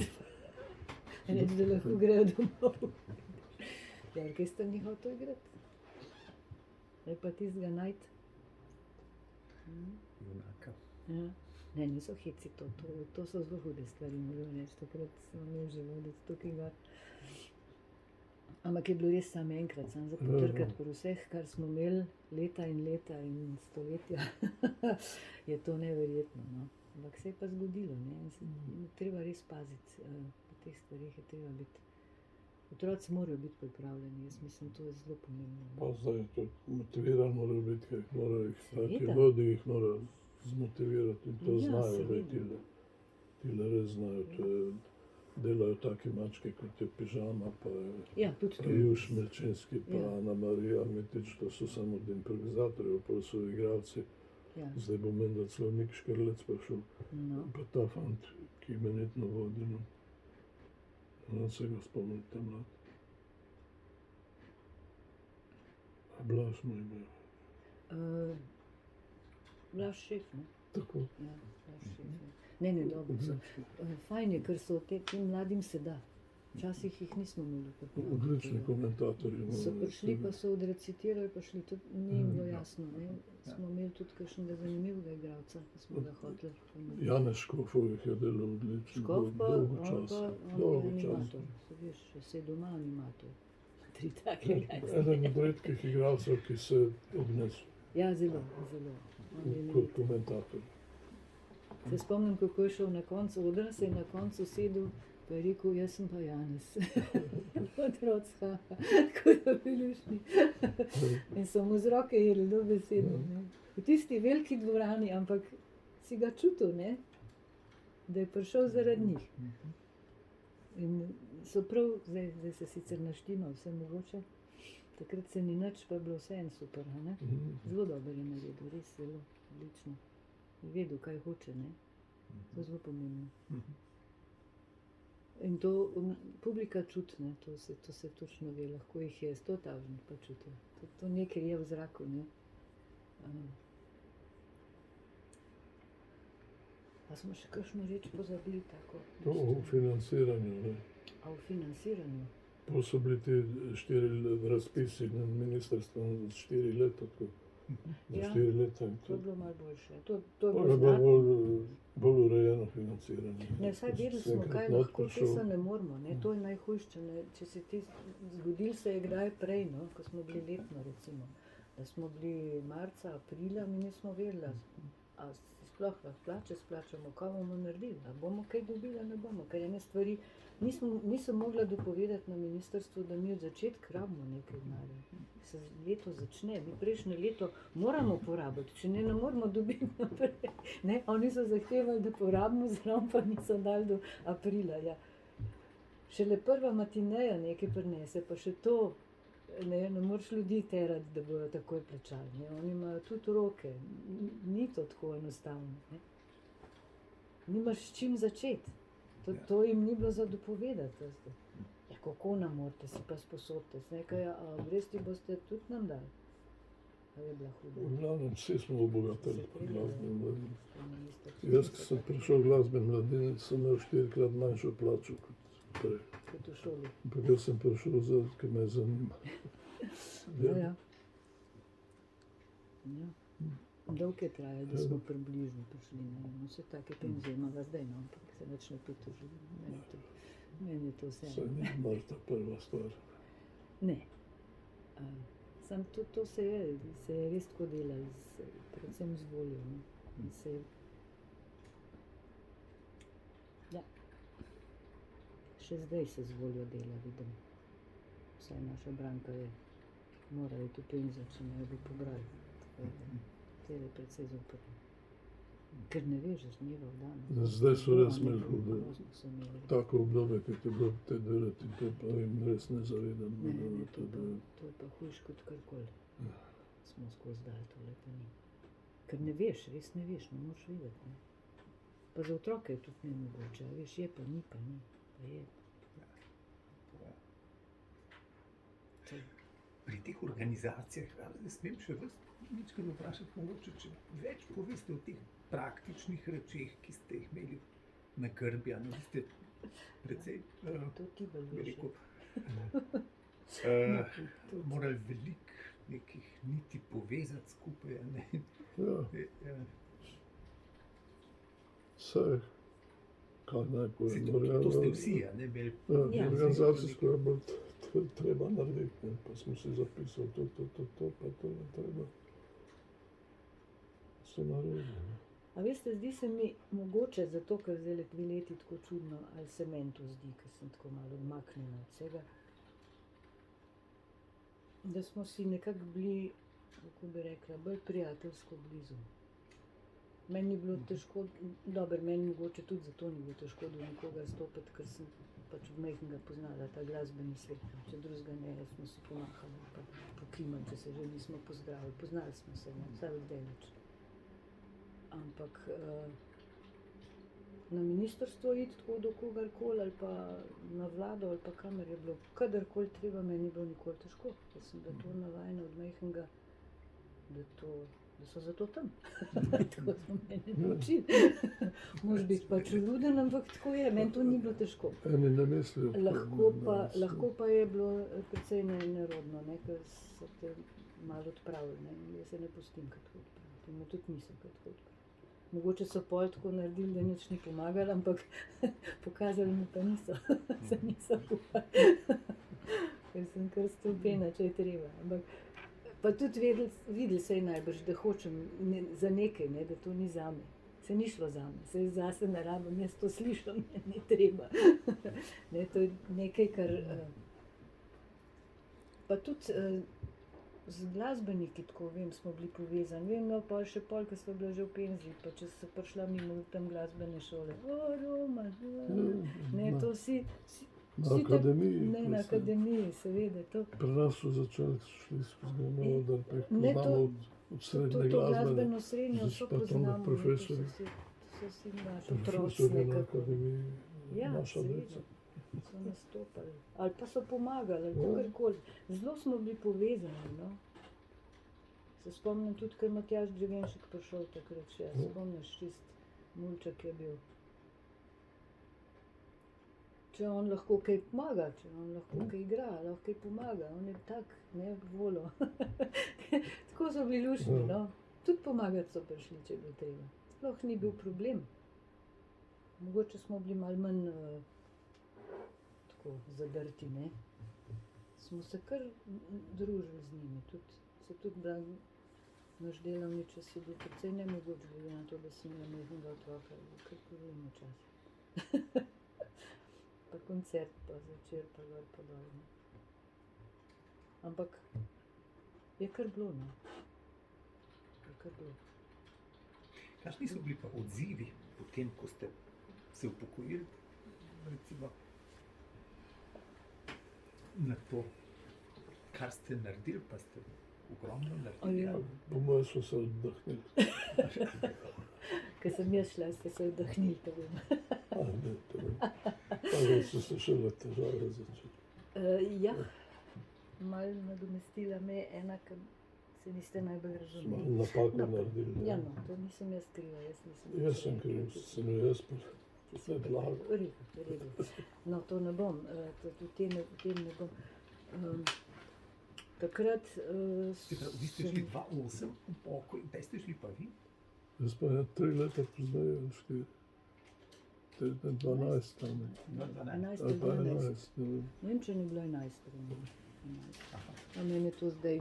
Reči, da lahko grejo domov. Ja, orkester ni hotel igrati. Je pa tistega najti. Junaka. Ja. Ne, niso heci, to so zelo hude stvari, moram reči. Takrat smo imeli že voditi tukaj gor. Ampak je bilo res samo enkrat, samo za potrkati pri vseh, kar smo imeli leta in stoletja. Je to neverjetno, no. Ampak se je pa zgodilo, ne. Treba res paziti, po teh stvarih je treba biti. Otroci morajo biti pripravljeni, jaz mislim, to je zelo pomembno. Pa zdaj tudi motiviran morajo biti, ker morajo jih taki Seveda. vodi, jih morajo zmotivirati in to Ja, znajo, da seveda. tile res znajo. To je, delajo taki mački, kot je Pižama, pa Ja, tudi to. Juš Milčinski, pa Ja. Ana Marija Mitič, to so samo od improvizatorjev, pa so igralci. Ja, Zdaj bo menda celo Nik Škrlec prišel, no. pa ta fant, ki imenitno vodi. No. On se ga spomni, ta mlad. A Blaž mu ime. Blaž Šef, ne? Tako. Ja, Blaž Šef, ja. Ne, dobro so. Fajn je, ker so tem mladim se da. Včasih jih nismo imeli tako. Odlični komentatorji. So moram reči, prišli, tudi. pa so odrecitirali, pa šli tudi, ni jim bilo jasno, ne. Smo imeli tudi kakšnega zanimivega igralca, ki smo ga hoteli. Janez Škofov jih je delal odlično. Škof pa, dolgo on časa. pa, on je Dolgo animator. časa. Se veš, se je doma animator. 3 takega. Eden od redkih igralcev, ki se je obnesel Ja, zelo. On je kot imeniten. komentator. Se spomnim, kako je šel na koncu odra, se je na koncu sedel, pa je rekel, jaz sem pa Janez. Otroci, tako da bili lušni. In so mu z roke jeli dobesedno, ne. V tisti veliki dvorani, ampak si ga čutil, ne, da je prišel zaradi njih. In so prav, zdaj se sicer naštima vse mogoče, takrat se ni nič, pa je bilo vse en super, a ne. Zelo dobro je naredil, res zelo odlično. Je vedel, kaj hoče, ne. To je zelo pomembno. In to publika čuti, ne, to se točno ve, lahko jih je 100 tavžnih pa čutijo. To nekaj je v zraku, ne. Pa smo še kakšno reč pozabili tako. To o financiranju. Ne. A v financiranju? To so bili ti 4 razpisi na ministrstvu za 4 leta. Tako. Za Ja. 4 leta. in To je To bilo malo boljše. To je To je bilo bilo znatno. bolj urejeno financiranje. Ne, vsaj vedeli Se smo, enkrat kaj not lahko, prišel. česa ne moramo. Ne? To je najhujše. Ne? Če se ti zgodil se je kdaj prej, no? Ko smo bili letno, recimo. Da smo bili marca, aprila, mi nismo vedeli, a si sploh lahko plače splačamo, kaj bomo naredili, a bomo kaj dobili, a ne bomo. Ker ene stvari nisem mogla dopovedati na ministrstvu, da mi od začetka rabimo nekaj denarja. Se leto začne, mi prejšnje leto moramo porabiti, če ne moramo dobiti naprej. Ne? Oni so zahtevali, da porabimo, zraven pa niso dali do aprila. Ja. Šele prva matineja nekaj prinese, pa še to, ne moreš ljudi terati, da bodo takoj plačali. Ne? Oni imajo tudi roke, ni to tako enostavno. Ne? Nimaš s čim začeti. To jim ni bilo za dopovedati. Ja, kako nam morate, si pa sposodite. Nekaj, a obresti boste tudi nam dali. A je bila huda. V glavnem, vsi smo obogatili Se po pride, glasbeni mladini. minister. Jaz, ko sem prišel v glasbeni mladini, sem imel 4-krat manjšo plačo kot naprej. kot v šoli. Ampak jaz sem prišel zato, ker me zanima. Ja. Ja. Dolgo je trajalo, da smo približno prišli. Ne? Vse take penzije imamo zdaj, no? Ampak se več ne pritožujem. Meni je to vse. Saj ni Marta prva stvar. Ne. Sam to se je res tako delalo, predvsem z voljo. Ne? In ja. Še zdaj se z voljo dela, vidim. Vsaj naša Branka je morala iti v penzijo, če ne bi pobrali. To je precej zoprno. Ker ne veš, z dneva v dan. Zdaj so res imeli hudo. Tako obdobje, ki te bilo te delati, to pa jim res ne zavedam. To je pa hujš kot karkoli. Smo skozi dali tole, pa ni. Ker ne veš, res ne veš, ne moraš videti. Ne? Pa za otroke je tudi nemogoče, a veš, je pa ni, pa ni. Pa je. Pri teh organizacijah, ne smem še vas ničkrat vprašati, mogoče, če več poveste o teh praktičnih rečeh, ki ste jih imeli na Grbljanu. Vi ste precej, To ti bolj bi veš. rekel, morali veliko nekih niti povezati skupaj. A ne? Ja, saj, kaj naj povem. To ste vsi, a ne imeli. Ja. Organizacijsko je bolj treba narediti, ne? Pa smo si zapisali to, pa to je treba. So naredili. Ne? A veste, zdi se mi mogoče, zato ker zdaj 2 leti tako čudno, ali se meni to zdi, ker sem tako malo odmaknjena od vsega, da smo si nekako bili, kako bi rekla, bolj prijateljsko blizu. Meni ni bilo težko, dobro, meni mogoče tudi zato ni bilo težko do nikogar stopiti, ker sem pač od majhnega poznala ta glasbeni svet. Če drugega ne, smo si pomahali, pa pokimali, če se že nismo pozdravili. Poznali smo se, ne, vsaj od daleč. Ampak na ministrstvo iti tako do kogarkoli ali pa na vlado ali pa kamer je bilo kadarkoli treba, meni ni bilo nikoli težko. Jaz sem bila to navajena od majhnega, da so zato tam. Tako so mene naučili. Moraš biti pač ljuden, ampak tako je, meni to ni bilo težko. Eni ne mislijo. Lahko pa je bilo precej nerodno, ne, ker so te malo odpravili. Ne. Jaz se ne pustim kar tako odpraviti. In tudi nisem kar tako odpraviti. Mogoče so pol tako naredili, da nič ni pomagalo, ampak pokazali mi pa niso. Se niso upali. Ker sem kar stopena, če je treba. Ampak pa tudi videli se je najbrž, da hočem za nekaj, ne, da to ni zame. Se ni šlo zame, se zase ne rabim, jaz to slišam, ni treba. Ne, to je nekaj, kar... Pa tudi z glasbeniki, tako vem, smo bili povezani. Vem, no, pa še pol, ko smo bila že v penziji, pa če so prišla mimo tam glasbene šole. O, Roma, ne, to vsi... Na akademiji. Ne, na akademiji, seveda, to. Pri nas so začeli, šli skozi da pa jih Ne, poznamo od srednje To glasbene. glasbeno srednjo so Pa tam poznamo. profesorji. To so vsi naši otroci Profesorji na nekako. akademiji, Ja, naša seveda. deca. So nastopali. Ali pa so pomagali, ali kakorkoli. Zelo smo bili povezani, no. Se spomnim tudi, ko je Matjaž Drevenšek prišel takrat še. Spomniš, čist mulček je bil. Če on lahko kaj pomaga, če on lahko kaj igra, lahko kaj pomaga. On je tak, ne, volo. Tako so bili luštni, no. Tudi pomagati so prišli, če bi treba. Sploh ni bil problem. Mogoče smo bili malo manj tako zadrti, ne. Smo se kar družili z njimi, tudi naš delovni čas je bil precej nemogoč, glede na to, da sem imela majhnega otroka, kar problem včasih. Pa koncert, pa zvečer, pa gor, pa dol, ne. Ampak je kar bilo, no. Je kar bilo. Kakšni so bili pa odzivi potem, ko ste se upokojili, recimo, na to, kar ste naredili, pa ste ogromno naredili? Ja. Po mojem so se oddahnili. Ko sem jaz šla, ste se oddahnili, to vem. Ne, to vem. Ali so se šele težave začeli. Ja, malo nadomestila me je ena, ki se niste najbolj Smo razumeli. napako No, naredili. Ja, no, to nisem jaz kriva, Jaz sem kriv, sem jo jaz Ti si predlagal. v redu. No, to ne bom, v tem ne bom. Takrat Vi ste šli 2008 v pokoj, kdaj ste šli pa vi? Jaz pa 3 leta pozneje, 4. 12 tam. 11 Ali pa 11. 11, ne vem. Ne vem, če ni bilo 11. A meni je to zdaj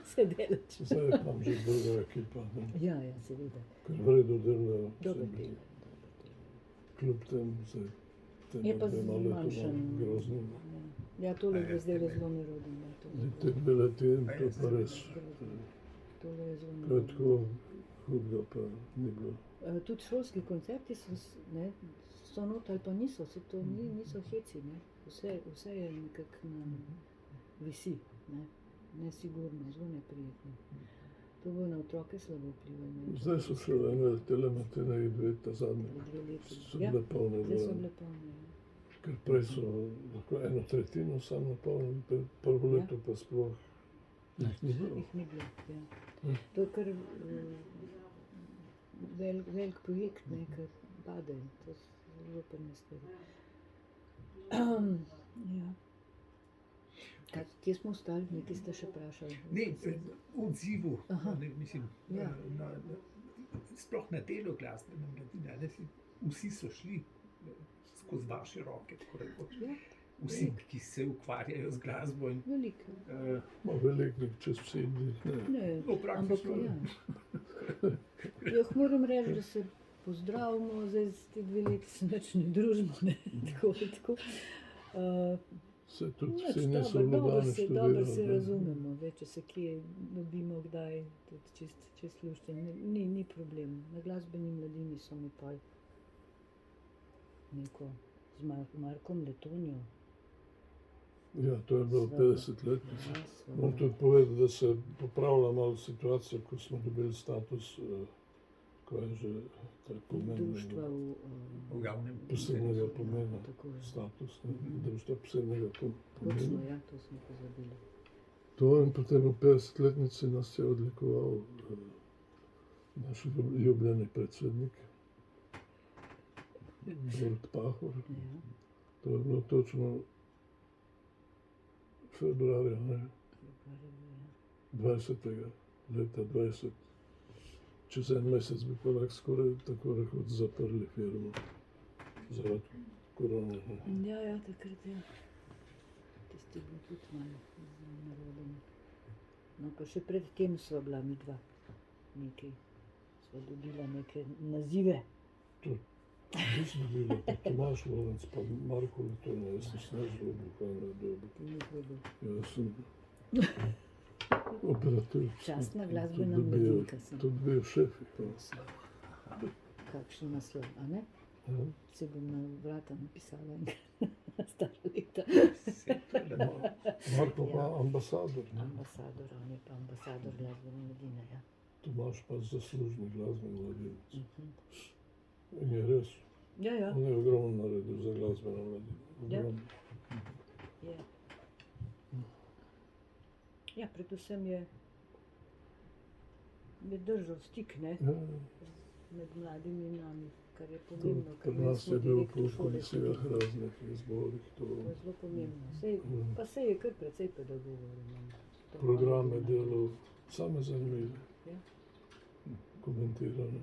se delač. Zdaj je tam že druga ekipa, ne. Ja, seveda. Ker v redu delajo. Dobro se mi zdi. delajo. Kljub temu se Je pa dvema letoma zmanjšan. groznim. Ja, tole je zdaj zelo neroden. Ja, tole. Te 2 leti in to pa res. Tole je zelo To je neroden. tako hudega pa ni bilo. Tudi šolski koncerti so not ali pa niso, niso heci, ne. Vse je nekako visi, ne. Nesigurno, zelo neprijetno. To bo na otroke slabo vplivalo. Zdaj so še ene telematine 2 ta zadnje. 2 leti. So bile polne zdaj so dvorane. bile polne. Ker prej so lahko 1/3 samo napolnili, prvo leto pa sploh jih ni bilo. Jih ni bilo, ja. To je kar velik projekt, ne, ker pade. To so zelo prne stvari. Ja. Kje smo ostali? Nekaj ste še vprašali. Ne, v odzivu, Aha. ne, mislim, Ja. sploh na delo glasbene mladine, ne, vsi so šli skozi vaše roke, tako rekoč. Ja, Vsi, ki se ukvarjajo z glasbo in veliko. Veliko čez vsi jih ne. Ne, No, ampak praktično. ja. Moram reči, da se pozdravimo, zdaj z te 2 leti se nič ne družimo, ne, tako. Se tudi Nič, vsi niso v dobro Ljubljani se študirali. razumemo, zdaj, če se kje dobimo kdaj, tudi čist lušten, ni problem. Na glasbeni mladini so mi pa neko z Markom Letonjo. Ja, to je bilo Sva- 50 let. Moram tudi povedati, da se popravlja malo situacija, ko smo dobili status, ko je že tako Društva pomembno, V glavnem. posebnega pomena. Tako je. Status, ne, društva posebnega Točno, pomena. ja, to smo pozabili. To in potem v 50-letnici nas je odlikoval naš ljubljeni predsednik, Borut Pahor. Ja, To je bilo točno februarja, ne, februarja, 20. leta 20. Čez en mesec bi pa lahko skoraj tako rekoč zaprli firmo zaradi korone. Ne. ja, takrat je. Tisti bil tudi malo naroden. No, pa še pred tem sva bila midva. Nekaj, sva dobila neke nazive. Nisem videl, pa Tomaž Lorenc, pa Marko Letonja, jaz sem snažil oblikovan dobo. Ni bilo. Jaz sem operativ. Častna glasbena mladinka sem. Tudi bil šef. Kakšen naslov, a ne? Ja. Se bom na vrata napisala enkrat. Stara leta. Marko pa ambasador, ne? Ambasador, on je pa ambasador glasbene mladine, ja. Tomaž pa zaslužni glasbeni mladinec. Mhm. In je res, Ja, on je ogromno naredil za glasbeno mladino. Ja. Ogromno. je. Ja, predvsem je držal stik, ne, Ja, med mladimi in nami, kar je to pomembno. pri ker nas smo je bil direktno po šole komisijah hodili. raznih izborih, To je zelo pomembno. Pa sej je kar precej pedagogov. imamo. To programe malo delal, same zanimive, Ja. komentirane.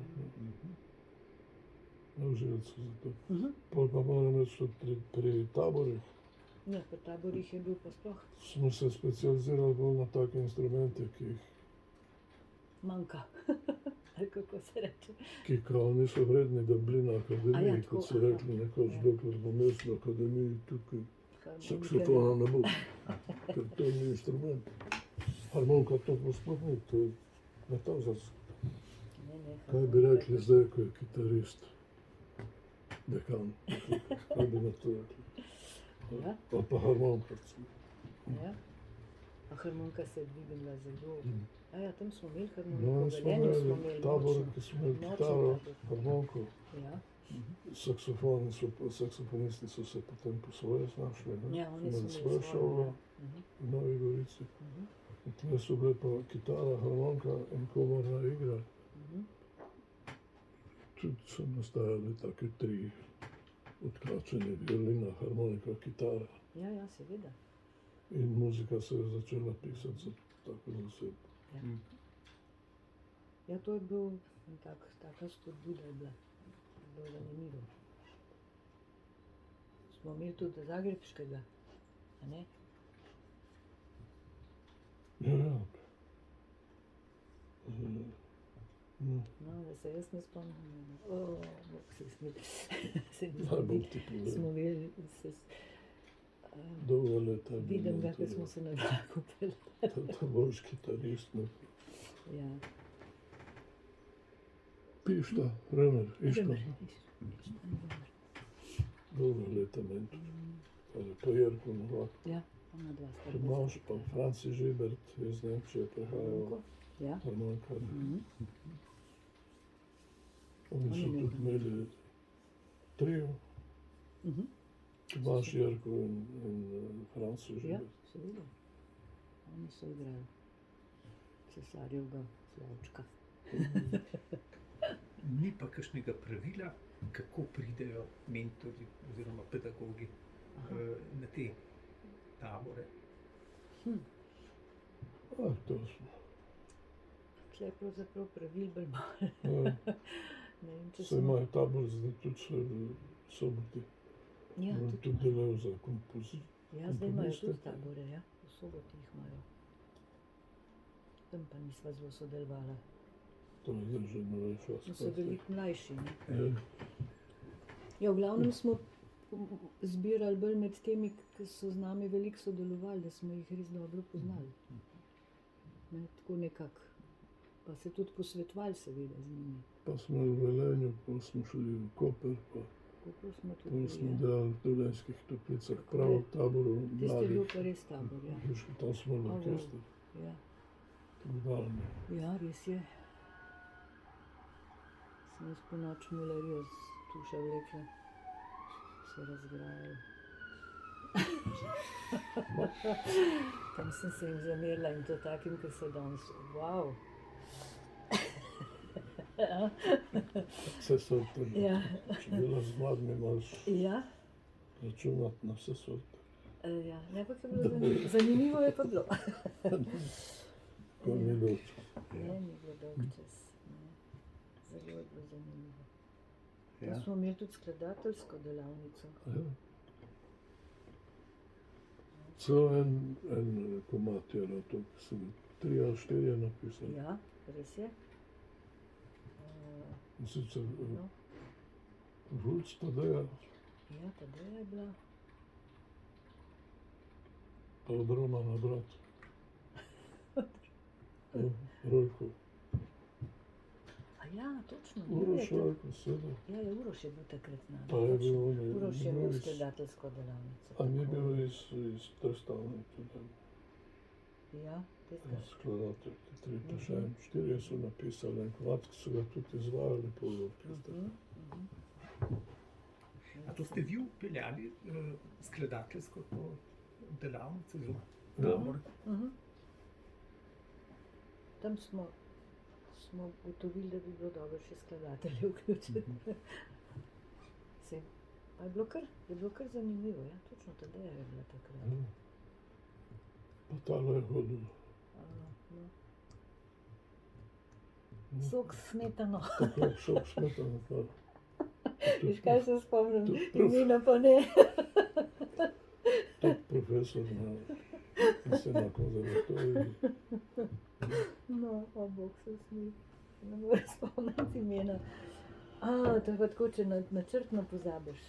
Na želcu za to. Mhm. Pol pa moram reči, tudi pri taborih Ja, pri taborih je bil pa sploh smo se specializirali bolj na take instrumente, manjka. Ali kako se reče. ki kao niso vredni, da bi bili na akademiji, A ja, tako, kot so rekli nekoč, ja. dokler bom jaz na akademiji tukaj. Saksofona ne bo, ker to ni instrument. Harmonika to pa sploh ni, to je metazarsko. Kaj bi rekli zdaj, ko je kitarist, dekan, kaj bi na to rekli? Ja. Ali pa harmonika. Ja. A harmonika se je dvignila zelo. Mm. A ja, tam smo imeli No, harmoniko, in v smo Velenju smo imeli imeli tabor, močno. ki smo imeli Močno kitaro, tabor. harmoniko, Ja. saksofonisti so se potem po svoje znašli, ne? Ja, oni so Imeli imeli svojo svojo, šolo ja. v Novi Gorici. Mhm. In tle so bile pa kitara, harmonika in komorna igra. Mhm. Tudi so nastajali take tri odkačenje, violina, harmonika, kitara. Ja, seveda. In muzika se je začela pisati za tako zasedbo. Ja, to je bil taka spodbuda je bila. Bilo zanimivo. Smo imeli tudi zagrebškega, a ne? Ja. No, No, da se jaz ne spomnim. Bog se smil. Se mi najbolj zdi, ti povem. smo imeli, Dolga leta je bil vidim ga, mentor, ko smo se na vlaku peljali. ta boljš kitarist. Ne. Ja. Pišta, Remer, Iško. Idemo. Dolga leta mentor. Pa Jerko Novak. Ja, ona dva sta. Tomaž pa Franci Žibert iz Nemčije prihajal. Ja. Harmonikar. Mhm. Oni so Oni tudi imeli trio. Mhm. Tomaž, Jerko in Franci Ja, Žibert. seveda. Oni so igrali. Cesarjevga Slavčka. Ni pa kakšnega pravila, kako pridejo mentorji oziroma pedagogi na te tabore. To smo. Tle je pravzaprav pravil bolj malo. Ja, Ne vem, če se imajo tabor zdaj tudi še v Soboti. Ja, On tudi tudi delajo za kompozicijo. Ja, zdaj imajo tudi komponiste. tabore, ja. V Soboti jih imajo. Tam pa nisva zelo sodelovala. To je zdaj že ne veš, No, so veliko mlajši, ne. Ja, Ja, v glavnem smo zbirali bolj med temi, ki so z nami veliko sodelovali, da smo jih res dobro poznali. Ne, tako nekako. Pa se tudi posvetovali seveda z njimi. pa smo v Velenju, pa smo šli v Koper, pa Kako smo pa tudi smo bili, ja. delali v Dolenjskih Toplicah, Tako prav je. v taboru Tisti je bil mladih. pa res tabor, ja. Tam smo na Ovo. orkestru, Ja, tako daljno. ja, res je. Sem jaz po noč mulerijo z tuša vlekla. Se razgrajala. Tam sem se jim zamerila in to takim, ki so danes. Wow. Vse sorte. Ja. Če delaš z mladimi, moraš Ja, računati na vse sorte. ja. Ne, pa je bilo zanimivo. Zanimivo je pa bilo. Ko ni dolg. Ne, ni bilo dolg čas. Ne. Zelo je bilo zanimivo. Ja. Tam smo imeli tudi skladateljsko delavnico. Ja. Celo en komad je na to, ki sem 3 ali 4 napisal. Ja, res je. In sicer No, Vulc Tadeja, ja, Tadeja je bila. pa od Romana brat. Rojko. A ja, točno. Uroš je to- Rojko, seveda. Ja, je Uroš je bil takrat z nami. Pa je bil točno. on, Uroš je ni imel bil iz- skladateljsko delavnico. A ni tako. bil iz Trsta, on tudi Ja, tega. skladatelj, ki 3 pa še en. 4 so napisali en komad, ki so ga tudi izvajali po orkestru. A to ste vi upeljali skladateljsko to delavnico oziroma Ja. tabor? Tam smo ugotovili, da bi bilo dobro še skladatelje vključiti. Se, pa je bilo kar zanimivo, ja, točno Tadeja je bila takrat. Ja. Pa tale je hodil. No. Ja. Sok s smetano. Tako šok smetano, pa Veš, kaj se spomnim, tudi prof- imena pa ne. tudi profesor na konzervatoriju. No, pa Bog se smi. Ne moreš spomniti imena. To je pa tako, če načrtno pozabiš.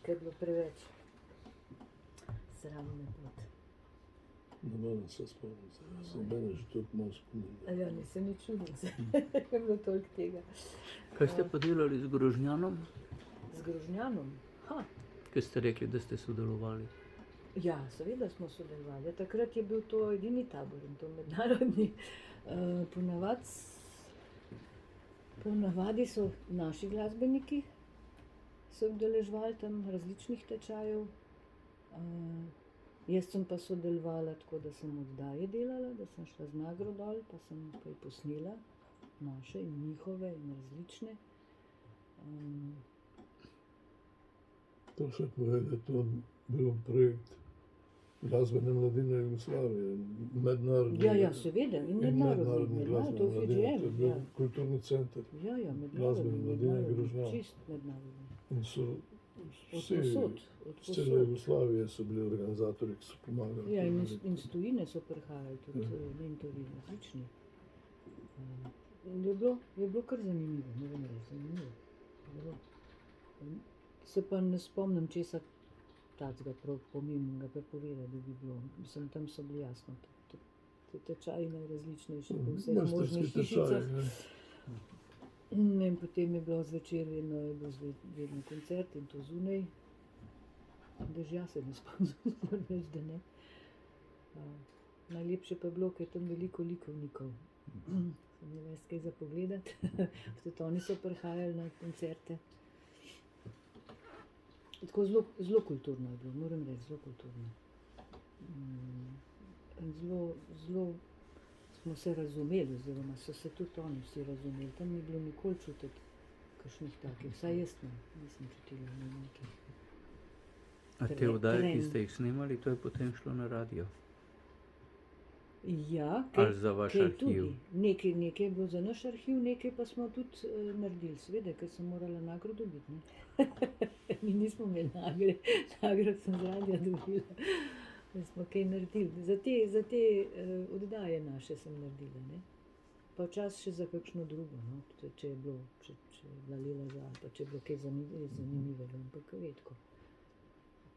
Ker je bilo preveč. Sram me pot. Ne morem se spomniti, sem mene že tudi malo spomnil. Ja, nisem ni čudil, je bilo toliko tega. Kaj ste pa delali z Grožnjanom, Z Grožnjanom. ki ste rekli, da ste sodelovali? Ja, seveda smo sodelovali. Takrat je bil to edini tabor in to mednarodni. Ponavadi so naši glasbeniki se udeleževali tam različnih tečajev. Jaz sem pa sodelovala tako, da sem oddaje delala, da sem šla z Magro dol, pa sem pa jih posnela, naše in njihove in različne. To še pove, da je to bil projekt glasbene mladine Jugoslavije, mednarodni. Ja, seveda, in mednarodni, to glasbene mladine. FGM, To je bil ja. kulturni center Ja, glasbene mladine Grožnjan. čist mednarodni. In so Od vsi, povsod, z cele Jugoslavije so bili organizatorji, ki so pomagali. Ja, to in narediti. iz tujine so prihajali tudi Ja. mentori različni. In je bilo kar zanimivo, moram reči, zanimivo. Bilo. Se pa ne spomnim česa takega prav pomembnega prepovedati, da bi bilo. Mislim, tam so bili jasno te tečaji najrazličnejši po vseh Mojstrski možnih tečaj, hišicah. ne. In potem je bilo zvečer vedno koncert in to zunaj. Dežja se ne spomnim, moram reči, da ne. Najlepše pa je bilo, ker je tam veliko likovnikov. Sem ne veš kaj za pogledati. Tudi oni so prihajali na koncerte. Tako zelo kulturno je bilo, moram reči, zelo kulturno. In zelo smo se razumeli, oziroma so se tudi oni vsi razumeli. Tam ni bilo nikoli čutiti kakšnih takih, vsaj jaz nisem čutila nekaj. A te oddaje, ki ste jih snemali, to je potem šlo na radio? Ja, Ali za vaš kaj arhiv? tudi. Nekaj je bilo za naš arhiv, nekaj pa smo tudi naredili, seveda, ker sem morala nagrado dobiti. Ne? Mi nismo imeli nagrad sem z radia dobila, da smo kaj naredili. Za te oddaje naše sem naredila, ne? Pa včasih še za kakšno drugo, no? Če je bilo, če je bila Lela za, pa če je bilo kaj zanimivega, ampak redko.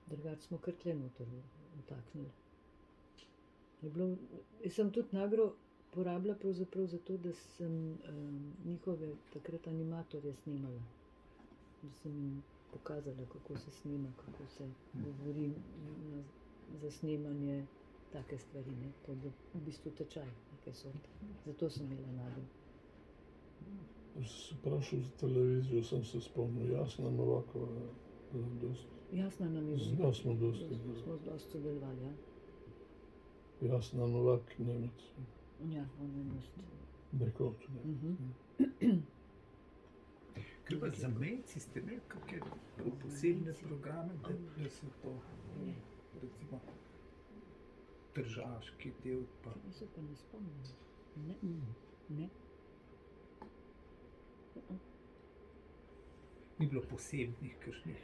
Drugače smo kar tle noter vtaknili. Jaz sem tudi nagro porabila pravzaprav zato, da sem njihove takrat animatorje snemala. Da sem jim pokazala, kako se snema, kako se govori za snemanje take stvari. Ne. To je bil v bistvu tečaj neke sorte. Zato sem imela nagro. Se vprašal za televizijo, sem se spomnil, Jasna Novakova, Jasna nam je z njo smo dosti. smo dosti sodelovali, ja. Jasna Novak, Nemec, Ja, on je dosti. nekot. Ne. Ker pa za mejci ste imeli kakšne posebne programe, da se to, recimo, tržaški del pa... Jaz se pa ne spomnim. Ne. Ni bilo posebnih kakšnih,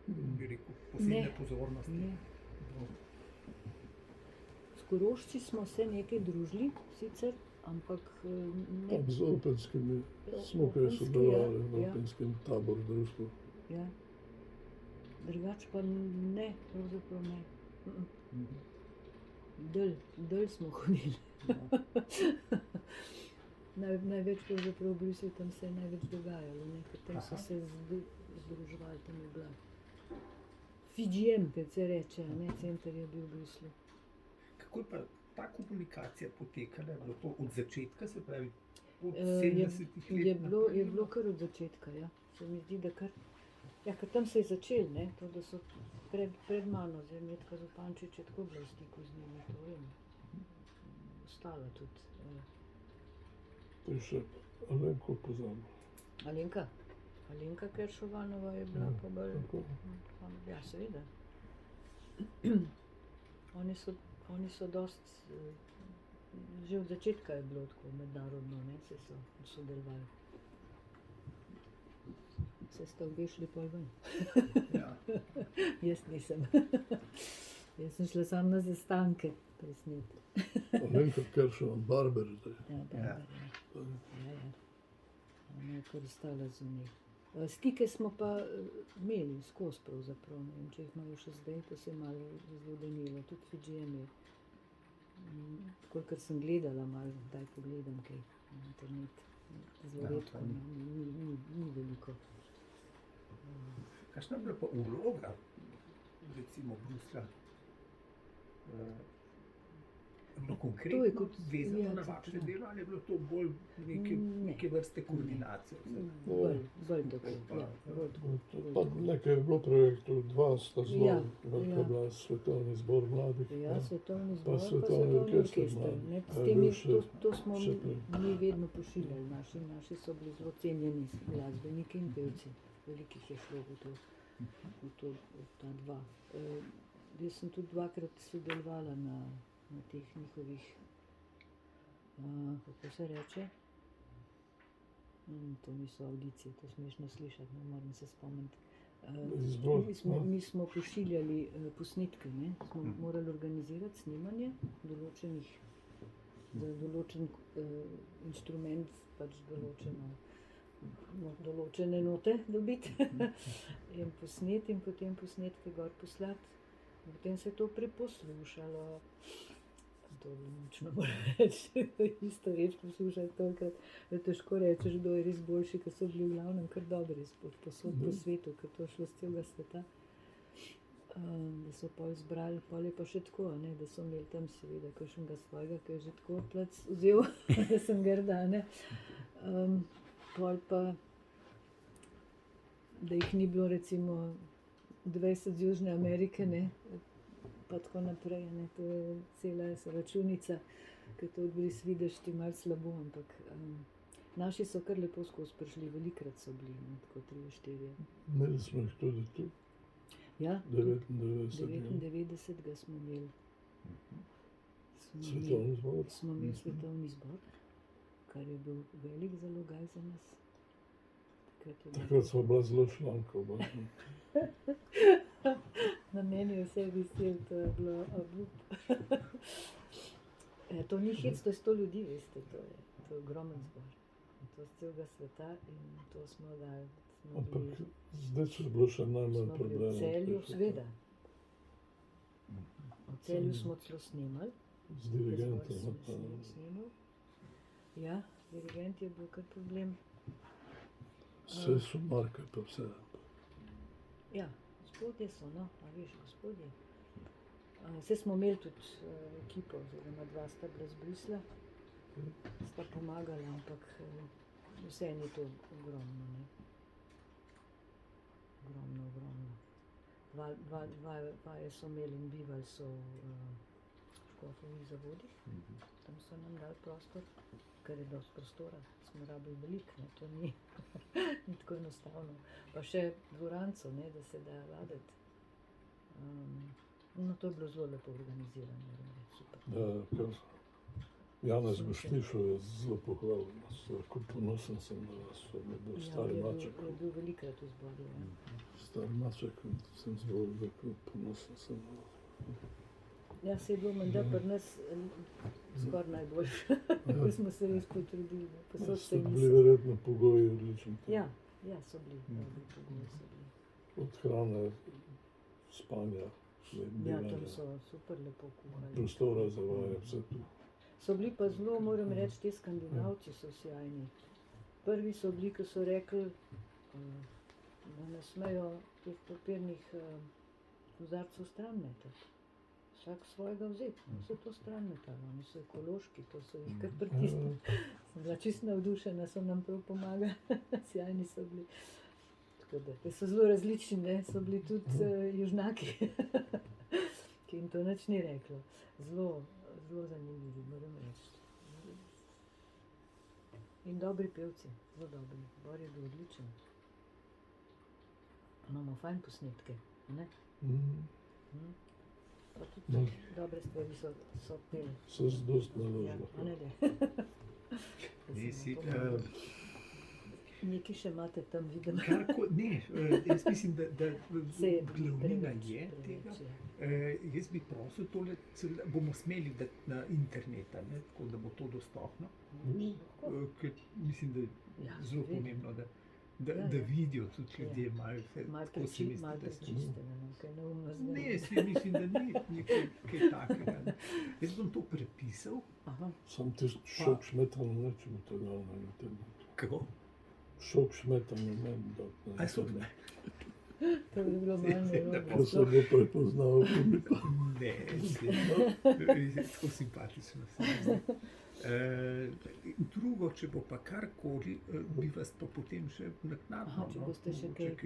bi rekel, posebne pozornosti. Ne. S Korošci smo se nekaj družili, sicer, ampak ne. Tam z openskimi smo kaj Openski, sodelovali v ja. openskem taboru društvu. Ja. Drugače pa ne, pravzaprav ne. Dalj smo hodili. Največ pravzaprav v Bruslju, tam se je največ dogajalo, ne? Ker tam so se združevali, tam je bila FGM, kot se reče, ne? Center je bil v Bruslju. Kako je pa ta komunikacija potekala? Je bilo to od začetka, se pravi od Je 70-ih let je naprej? bilo kar od začetka, ja. Se mi zdi, da kar... Ja, ker tam se je začel, ne? To, da so pred mano, zdaj Metka Zupančič je tako bila v stiku z njimi, to vem. Ostala tudi. To je še Alenko pozabil. Alenka Keršovanova je bila pa bolj... Tako. Ja, seveda. Oni so dosti... Že od začetka je bilo tako mednarodno, ne? Se so sodelovali. Se sta obe šli pol ven. Ja. Jaz nisem. Jaz sem šla samo na zastanke presneti. Alenka Keršovan, Barber zdaj. Ja, Barbara. Ja. Ona je kar ostala zunaj. Stike smo pa imeli skozi pravzaprav, ne vem, če jih imajo še zdaj, to se je malo zvodenilo, tudi FGM je. Kolikor sem gledala, malo kdaj pogledam kaj na internet, zelo redko, ni veliko. Kakšna je bila pa vloga, recimo, Bruslja? Je bilo konkretno vezano na vaše delo ali je bilo to bolj neke vrste koordinacije? Bolj tako, ja. Pa nekaj je bilo projektov, dva sta zelo Ja, velika ja. bila, Svetovni zbor mladih. Ja, svetovni zbor, pa Svetovni svetovni orkester orkester. mladi. Ne, A s je temi, bil še- to smo še prej. mi vedno pošiljali, naši so bili zelo cenjeni glasbeniki in pevci. Velikih je šlo v to. v ta dva. Jaz sem tudi dvakrat sodelovala na teh njihovih, kako se reče, to niso avdicije, to smešno slišati, ne moram se spomniti. Mi smo pošiljali posnetke, ne? Smo morali organizirati snemanje za določen inštrument, pač določene note dobiti in posneti in potem posnetke gor poslati. Potem se je to preposlušalo. To nič ne morem reči, isto reč poslušati tolikrat, da težko rečeš, kdo je res boljši, ker so bili v glavnem kar dobri posod po svetu, ker to je šlo z celega sveta. Da so pol zbrali, pol je pa še tako, ne, da so imeli tam seveda kakšnega svojega, ki je že tako plac vzel, da sem grda, ne. Pol pa, da jih ni bilo recimo 20 z Južne Amerike, ne, pa tako naprej, ne, to je cela računica, ki to odbris vidiš ti malo slabo, ampak naši so kar lepo skozi prišli, velikrat so bili, ne, tako 3-4. Imeli smo jih tudi tu. Ja, 99 smo imeli. Svetovni zbor. Smo imeli svetovni zbor, kar je bil velik zalogaj za nas. Takrat smo bila zelo šlankova. Na meni je vse visel, to je bilo obup. To ni hec, to je 100 ljudi, veste, to je ogromen zbor. To z celega sveta in to smo dali. Ampak zdaj so bilo še najmanj problemov. V Celju, seveda. V Celju smo celo snemali. Z dirigentom. Ja, dirigent je bil kar problem. Vse so marke pa vse. Ja, gospodje so, no, a veš, gospodje. Vse smo imeli tudi ekipo, oziroma 2 sta bila z Brusla, sta pomagala, ampak vseeno je to ogromno, ne. Ogromno. Vaje so imeli in bivali so v Škofovih zavodih, tam so nam dali prostor, ker je dosti prostora, smo rabili veliko, ne, to ni tako enostavno. Pa še dvoranco, ne, da se da vaditi. No, to je bilo zelo lepo organizirano, super. Kar Janez Gošnišov je zelo pohvalil nas, rekel, ponosen sem na vas, je bil stari maček. Ja, je bil velikrat v zboru, ja. Stari maček, sem zelo rekel, ponosen sem na vas. Ja, se je bilo menda pri nas skoraj najboljše, ko smo se res potrudili. Ste bili verjetno pogoji odlični. Ja, so bili, pogoji so bili. Od hrane, spanja, tam so super lepo kuhali. Prostora za vaje, vse tu. So bili pa zelo, moram reči, ti Skandinavci so sjajni. Prvi so bili, ki so rekli, da ne smejo teh papirnih kozarcev stran metati. Vsak svojega vzeti, vse to stran metali, oni so ekološki, to so jih kar pritisnili. Sem bila čisto navdušena, so nam prav pomagali, sjajni so bili. Tako da, so zelo različni, ne, so bili tudi južnaki, ki jim to nič ni reklo. Zelo zanimivi, moram reči. In dobri pevci, zelo dobri. Bor je bil odličen. Imamo fajn posnetke, ne? Pa tudi dobre stvari so peli. Se z dosti naložilo. Ja, ne. Nekaj še imate tam, vidim. Ne, jaz mislim, da glavnina je tega. Jaz bi prosil tole, bomo smeli dati na internet, tako da bo to dostopno. Ker mislim, da je zelo pomembno, da vidijo tudi ljudje malo vse. Malo prečistega, nekaj neumnostnega. Ne, jaz mislim, da ni nekaj takega. Jaz bom to prepisal. Sam ti šok šmetan nečemu tega na internetu. Kako? Šok šmetan je meni dati. A so ne? To bi bilo malo nerodno. Ko se bo prepoznal, ko bi pa. Ne, tako simpatično se mi zdi. Drugo, če bo pa karkoli, bi vas pa potem še naknadno. Če boste še kaj